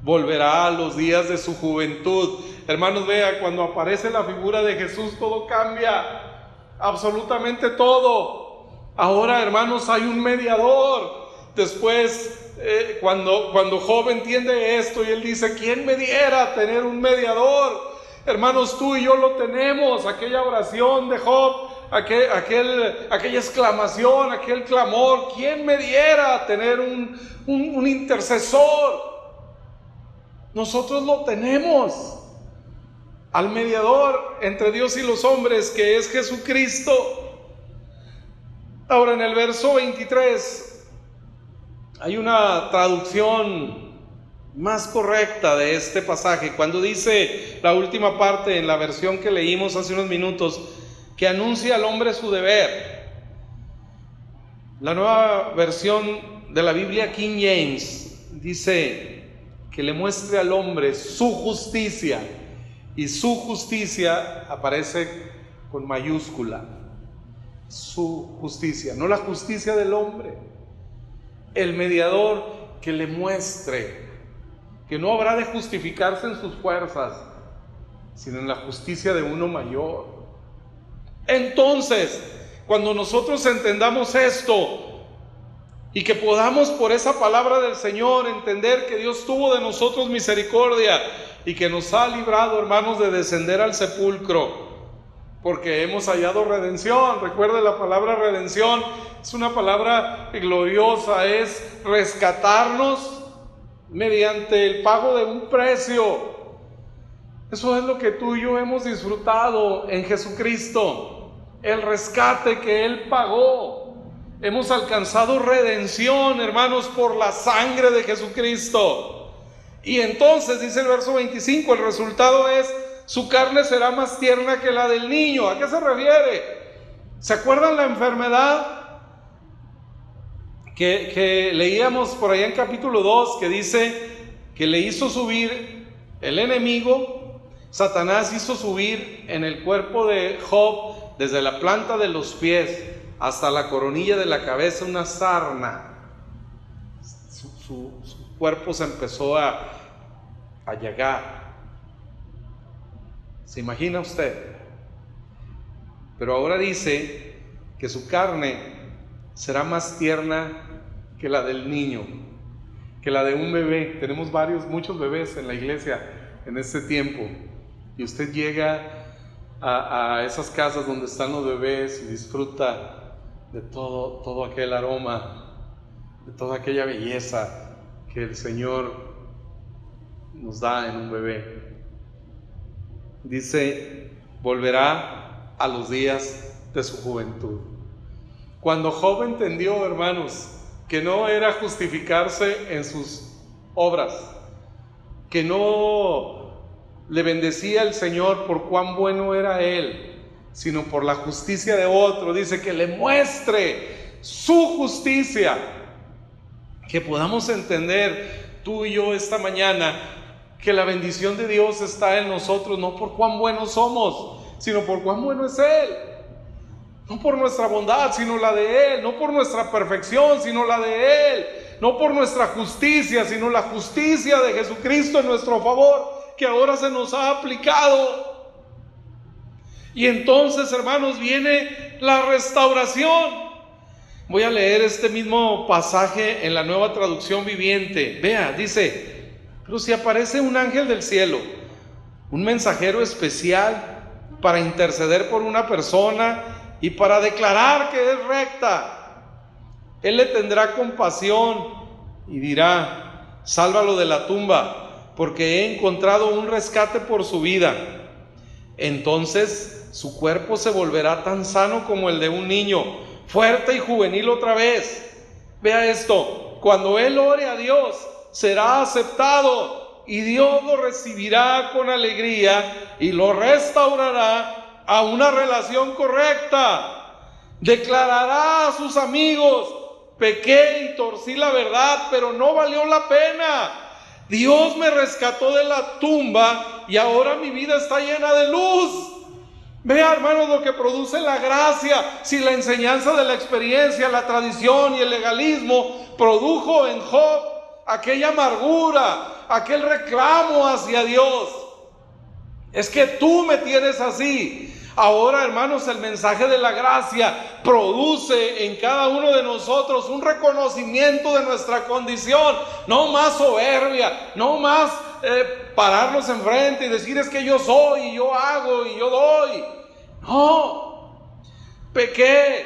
[SPEAKER 8] volverá a los días de su juventud. Hermanos, vea, cuando aparece la figura de Jesús, todo cambia, absolutamente todo. Ahora, hermanos, hay un mediador. Después, cuando Job entiende esto y él dice, ¿quién me diera tener un mediador? Hermanos, tú y yo lo tenemos. Aquella oración de Job, aquella exclamación, aquel clamor, ¿quién me diera tener un intercesor? Nosotros lo tenemos, al mediador entre Dios y los hombres, que es Jesucristo. Ahora, en el verso 23 hay una traducción más correcta de este pasaje, cuando dice la última parte en la versión que leímos hace unos minutos, que anuncia al hombre su deber. La nueva versión de la Biblia King James dice que le muestre al hombre su justicia, y su justicia aparece con mayúscula. Su justicia, no la justicia del hombre. El mediador que le muestre que no habrá de justificarse en sus fuerzas, sino en la justicia de uno mayor. Entonces, cuando nosotros entendamos esto y que podamos por esa palabra del Señor entender que Dios tuvo de nosotros misericordia y que nos ha librado, hermanos, de descender al sepulcro, porque hemos hallado redención. Recuerde, la palabra redención es una palabra gloriosa, es rescatarnos mediante el pago de un precio. Eso es lo que tú y yo hemos disfrutado en Jesucristo, el rescate que Él pagó. Hemos alcanzado redención, hermanos, por la sangre de Jesucristo. Y entonces, dice el verso 25, el resultado es, su carne será más tierna que la del niño. ¿A qué se refiere? ¿Se acuerdan la enfermedad que leíamos por allá en capítulo 2, que dice que le hizo subir el enemigo? Satanás hizo subir en el cuerpo de Job, desde la planta de los pies hasta la coronilla de la cabeza, una sarna. Su cuerpo se empezó a llagar. ¿Se imagina usted? Pero ahora dice que su carne será más tierna que la del niño, que la de un bebé. Tenemos muchos bebés en la iglesia en este tiempo, y usted llega a esas casas donde están los bebés y disfruta de todo aquel aroma, de toda aquella belleza que el Señor nos da en un bebé. Dice, volverá a los días de su juventud. Cuando Job entendió, hermanos, que no era justificarse en sus obras, que no le bendecía el Señor por cuán bueno era Él, sino por la justicia de otro. Dice que le muestre su justicia. Que podamos entender tú y yo esta mañana que la bendición de Dios está en nosotros, no por cuán buenos somos, sino por cuán bueno es Él. No por nuestra bondad, sino la de Él. No por nuestra perfección, sino la de Él. No por nuestra justicia, sino la justicia de Jesucristo en nuestro favor, que ahora se nos ha aplicado. Y entonces, hermanos, viene la restauración. Voy a leer este mismo pasaje en la Nueva Traducción Viviente. Vea, dice: pero si aparece un ángel del cielo, un mensajero especial para interceder por una persona y para declarar que es recta, él le tendrá compasión y dirá: sálvalo de la tumba, porque he encontrado un rescate por su vida. Entonces su cuerpo se volverá tan sano como el de un niño, fuerte y juvenil otra vez. Vea esto: cuando él ore a Dios, será aceptado, y Dios lo recibirá con alegría y lo restaurará a una relación correcta. Declarará a sus amigos: pequé y torcí la verdad, pero no valió la pena. Dios me rescató de la tumba y ahora mi vida está llena de luz. Vea, hermanos, lo que produce la gracia. Si la enseñanza de la experiencia, la tradición y el legalismo produjo en Job aquella amargura, aquel reclamo hacia Dios, es que tú me tienes así. Ahora, hermanos, el mensaje de la gracia produce en cada uno de nosotros un reconocimiento de nuestra condición. No más soberbia, no más pararnos enfrente y decir: es que yo soy, y yo hago, y yo doy. No, pequé,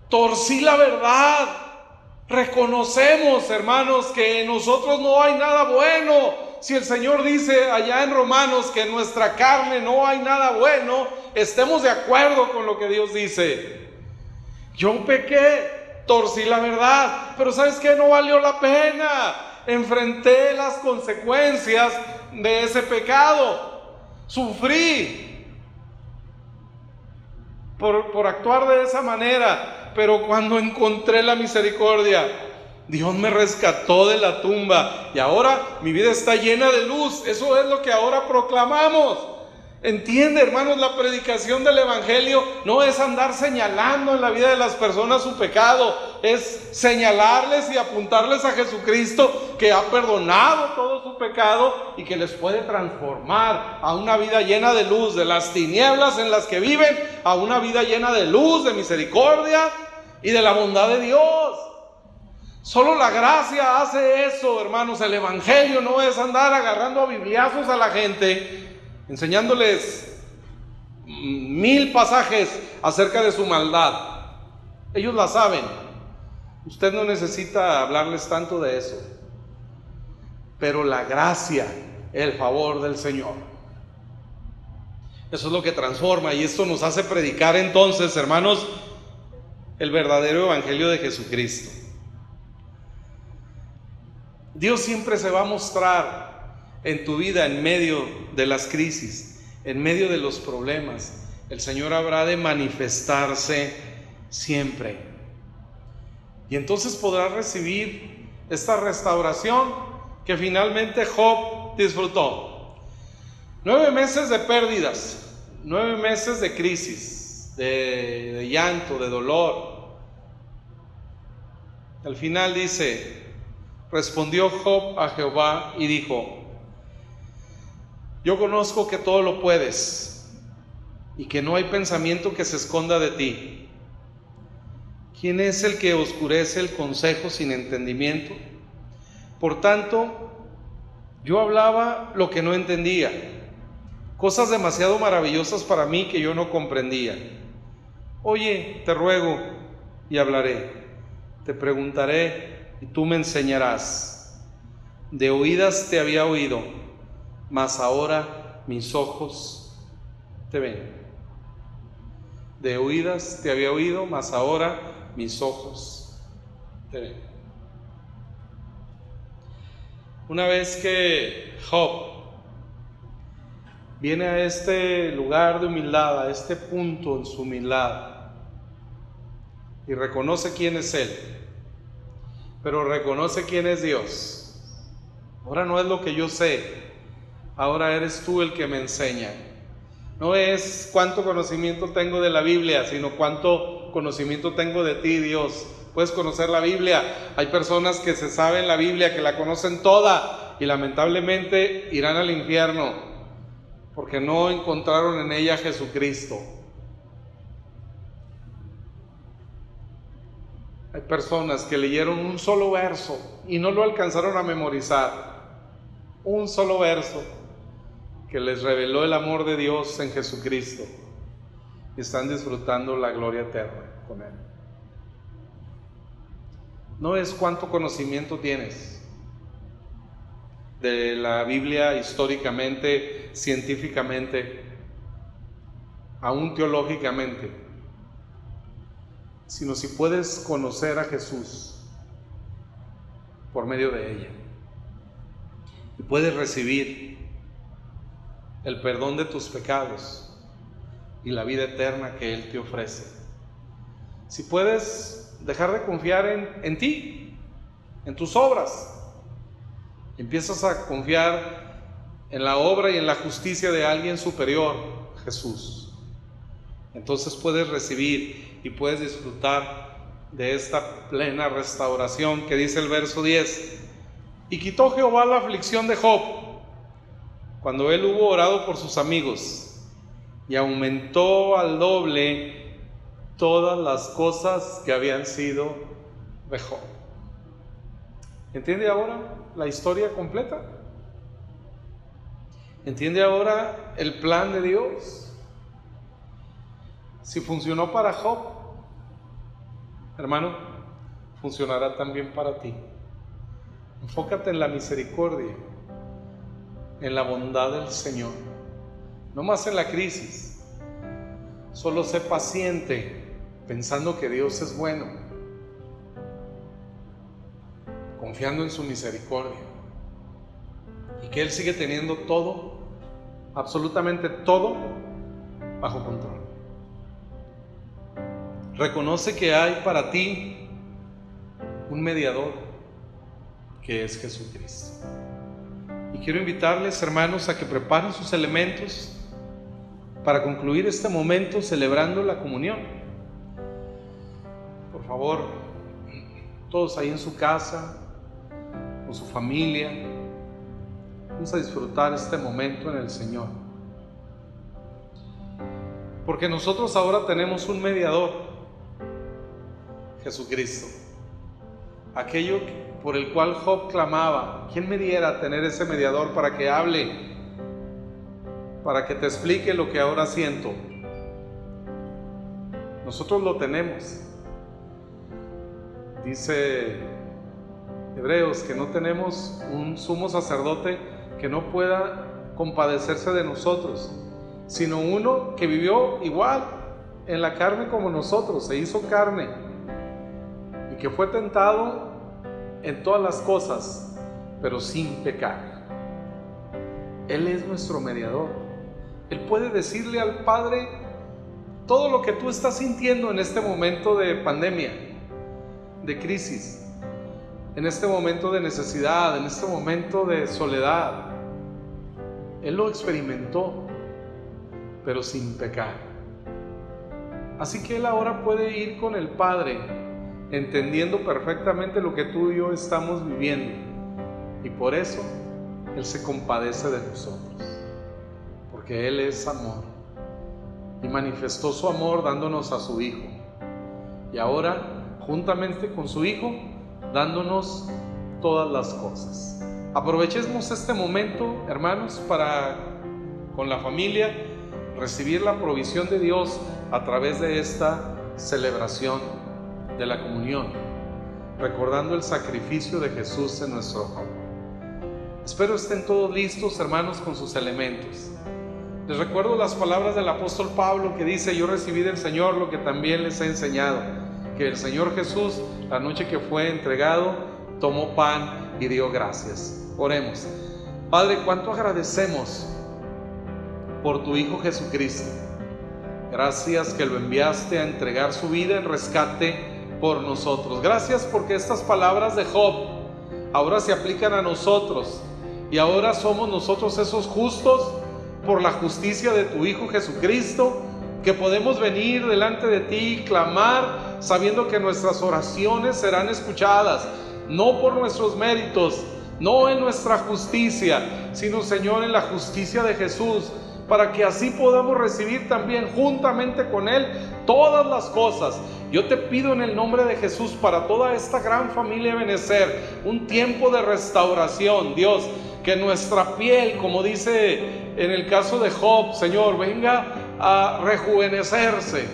[SPEAKER 8] torcí la verdad. Reconocemos, hermanos, que en nosotros no hay nada bueno. Si el Señor dice allá en Romanos que en nuestra carne no hay nada bueno, estemos de acuerdo con lo que Dios dice. Yo pequé, torcí la verdad, pero ¿sabes qué? No valió la pena. Enfrenté las consecuencias de ese pecado. Sufrí por actuar de esa manera, pero cuando encontré la misericordia, Dios me rescató de la tumba y ahora mi vida está llena de luz. Eso es lo que ahora proclamamos. Entiende, hermanos, la predicación del Evangelio no es andar señalando en la vida de las personas su pecado, es señalarles y apuntarles a Jesucristo, que ha perdonado todo su pecado y que les puede transformar a una vida llena de luz, de las tinieblas en las que viven, a una vida llena de luz, de misericordia y de la bondad de Dios. Solo la gracia hace eso, hermanos. El Evangelio no es andar agarrando a bibliazos a la gente, enseñándoles 1000 pasajes acerca de su maldad. Ellos la saben. Usted no necesita hablarles tanto de eso. Pero la gracia, el favor del Señor, eso es lo que transforma, y esto nos hace predicar entonces, hermanos, el verdadero Evangelio de Jesucristo. Dios siempre se va a mostrar en tu vida en medio de las crisis, en medio de los problemas. El Señor habrá de manifestarse siempre. Y entonces podrás recibir esta restauración que finalmente Job disfrutó. 9 meses de pérdidas, 9 meses de crisis, de llanto, de dolor. Al final dice: respondió Job a Jehová y dijo: yo conozco que todo lo puedes y que no hay pensamiento que se esconda de ti. ¿Quién es el que oscurece el consejo sin entendimiento? Por tanto, yo hablaba lo que no entendía, cosas demasiado maravillosas para mí que yo no comprendía. Oye, te ruego y hablaré, te preguntaré y tú me enseñarás. De oídas te había oído, mas ahora mis ojos te ven. De oídas te había oído, mas ahora mis ojos te ven. Una vez que Job viene a este lugar de humildad, a este punto en su humildad, y reconoce quién es Él, pero reconoce quién es Dios. Ahora no es lo que yo sé, ahora eres tú el que me enseña. No es cuánto conocimiento tengo de la Biblia, sino cuánto conocimiento tengo de ti, Dios. Puedes conocer la Biblia. Hay personas que se saben la Biblia, que la conocen toda, y lamentablemente irán al infierno, porque no encontraron en ella a Jesucristo. Hay personas que leyeron un solo verso y no lo alcanzaron a memorizar. Un solo verso que les reveló el amor de Dios en Jesucristo y están disfrutando la gloria eterna con Él. No es cuánto conocimiento tienes de la Biblia históricamente, científicamente, aún teológicamente, sino si puedes conocer a Jesús por medio de ella y puedes recibir el perdón de tus pecados y la vida eterna que Él te ofrece. Si puedes dejar de confiar en ti, en tus obras, empiezas a confiar en la obra y en la justicia de alguien superior, Jesús. Entonces puedes recibir y puedes disfrutar de esta plena restauración que dice el verso 10. Y quitó Jehová la aflicción de Job cuando él hubo orado por sus amigos, y aumentó al doble todas las cosas que habían sido de Job. ¿Entiende ahora la historia completa? ¿Entiende ahora el plan de Dios? Si funcionó para Job, hermano, funcionará también para ti. Enfócate en la misericordia, en la bondad del Señor, no más en la crisis. Solo sé paciente, pensando que Dios es bueno, confiando en su misericordia y que Él sigue teniendo todo, absolutamente todo, bajo control. Reconoce que hay para ti un mediador, que es Jesucristo. Y quiero invitarles, hermanos, a que preparen sus elementos para concluir este momento celebrando la comunión. Por favor, todos ahí en su casa, con su familia, vamos a disfrutar este momento en el Señor. Porque nosotros ahora tenemos un mediador, Jesucristo. Aquello por el cual Job clamaba, ¿quién me diera tener ese mediador para que hable, para que te explique lo que ahora siento? Nosotros lo tenemos. Dice Hebreos que no tenemos un sumo sacerdote que no pueda compadecerse de nosotros, sino uno que vivió igual en la carne como nosotros, se hizo carne y que fue tentado en todas las cosas, pero sin pecar. Él es nuestro mediador. Él puede decirle al Padre todo lo que tú estás sintiendo en este momento de pandemia, de crisis, en este momento de necesidad, en este momento de soledad. Él lo experimentó, pero sin pecar. Así que Él ahora puede ir con el Padre, entendiendo perfectamente lo que tú y yo estamos viviendo, y por eso Él se compadece de nosotros, porque Él es amor, y manifestó su amor dándonos a su Hijo. Y ahora, juntamente con su Hijo, dándonos todas las cosas. Aprovechemos este momento, hermanos, para, con la familia, recibir la provisión de Dios a través de esta celebración de la comunión, recordando el sacrificio de Jesús en nuestro favor. Espero estén todos listos, hermanos, con sus elementos. Les recuerdo las palabras del apóstol Pablo que dice: yo recibí del Señor lo que también les he enseñado, que el Señor Jesús, la noche que fue entregado, tomó pan y dio gracias. Oremos. Padre, cuánto agradecemos por tu Hijo Jesucristo. Gracias que lo enviaste a entregar su vida en rescate por nosotros. Gracias porque estas palabras de Job ahora se aplican a nosotros, y ahora somos nosotros esos justos por la justicia de tu Hijo Jesucristo, que podemos venir delante de ti y clamar sabiendo que nuestras oraciones serán escuchadas, no por nuestros méritos, no en nuestra justicia, sino, Señor, en la justicia de Jesús, para que así podamos recibir también juntamente con Él todas las cosas. Yo te pido en el nombre de Jesús para toda esta gran familia Benecer, un tiempo de restauración, Dios, que nuestra piel, como dice en el caso de Job, Señor, venga a rejuvenecerse,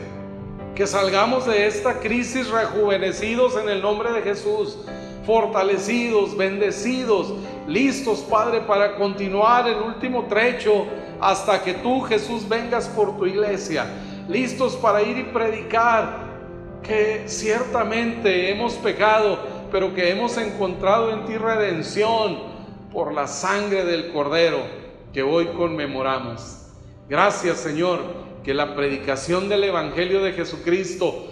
[SPEAKER 8] que salgamos de esta crisis rejuvenecidos en el nombre de Jesús, fortalecidos, bendecidos, listos, Padre, para continuar el último trecho hasta que tú, Jesús, vengas por tu iglesia, listos para ir y predicar que ciertamente hemos pecado, pero que hemos encontrado en ti redención por la sangre del Cordero que hoy conmemoramos. Gracias, Señor, que la predicación del Evangelio de Jesucristo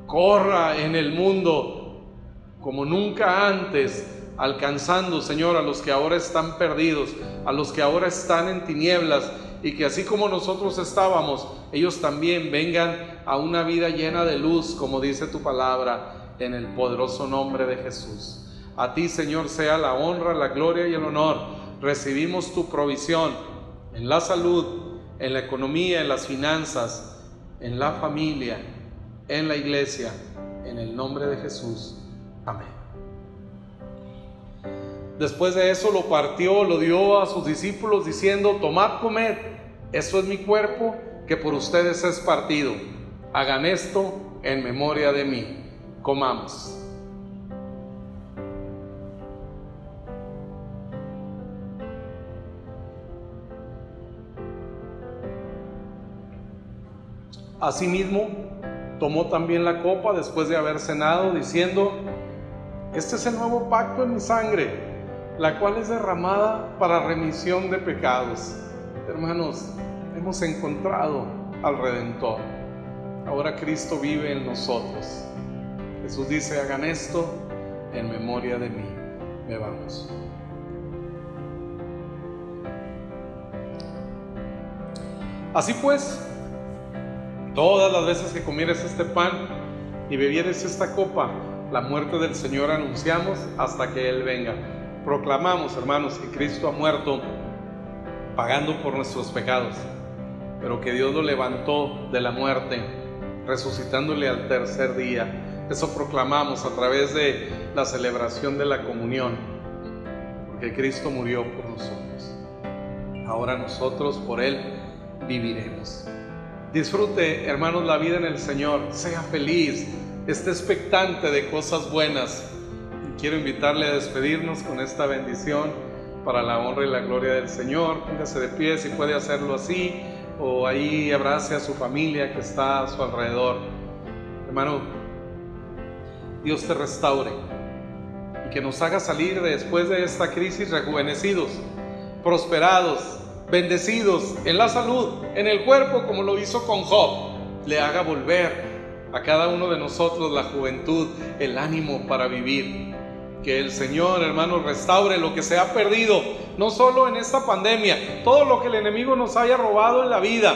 [SPEAKER 8] corra en el mundo como nunca antes, alcanzando, Señor, a los que ahora están perdidos, a los que ahora están en tinieblas, y que así como nosotros estábamos, ellos también vengan a una vida llena de luz, como dice tu palabra, en el poderoso nombre de Jesús. A ti, Señor, sea la honra, la gloria y el honor. Recibimos tu provisión en la salud, en la economía, en las finanzas, en la familia, en la iglesia, en el nombre de Jesús. Amén. Después de eso lo partió, lo dio a sus discípulos diciendo: tomad, comed, esto es mi cuerpo que por ustedes es partido. Hagan esto en memoria de mí. Comamos. Asimismo, tomó también la copa después de haber cenado, diciendo: este es el nuevo pacto en mi sangre, la cual es derramada para remisión de pecados. Hermanos, hemos encontrado al Redentor. Ahora Cristo vive en nosotros. Jesús dice: hagan esto en memoria de mí. Bebamos. Así pues, todas las veces que comieres este pan y bebieres esta copa, la muerte del Señor anunciamos hasta que Él venga. Proclamamos, hermanos, que Cristo ha muerto pagando por nuestros pecados, pero que Dios lo levantó de la muerte, resucitándole al tercer día. Eso proclamamos a través de la celebración de la comunión, porque Cristo murió por nosotros. Ahora nosotros por Él viviremos. Disfrute, hermanos, la vida en el Señor. Sea feliz, esté expectante de cosas buenas. Quiero invitarle a despedirnos con esta bendición para la honra y la gloria del Señor. Póngase de pie si puede hacerlo así, o ahí abrace a su familia que está a su alrededor. Hermano, Dios te restaure y que nos haga salir después de esta crisis rejuvenecidos, prosperados, bendecidos en la salud, en el cuerpo, como lo hizo con Job. Le haga volver a cada uno de nosotros la juventud, el ánimo para vivir. Que el Señor, hermanos, restaure lo que se ha perdido, no solo en esta pandemia, todo lo que el enemigo nos haya robado en la vida,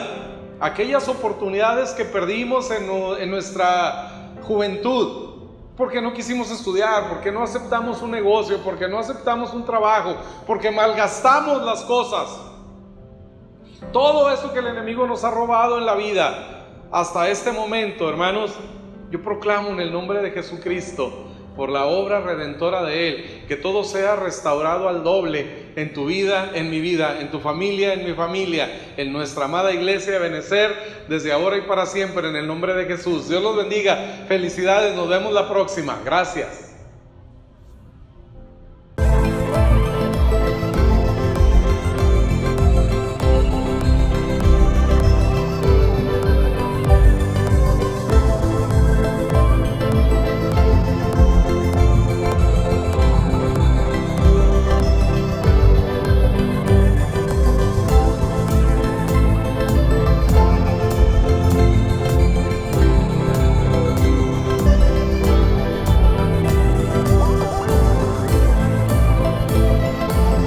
[SPEAKER 8] aquellas oportunidades que perdimos en nuestra juventud, porque no quisimos estudiar, porque no aceptamos un negocio, porque no aceptamos un trabajo, porque malgastamos las cosas. Todo eso que el enemigo nos ha robado en la vida hasta este momento, hermanos, yo proclamo en el nombre de Jesucristo, por la obra redentora de Él, que todo sea restaurado al doble en tu vida, en mi vida, en tu familia, en mi familia, en nuestra amada iglesia de Benecer, desde ahora y para siempre, en el nombre de Jesús. Dios los bendiga, felicidades, nos vemos la próxima, gracias.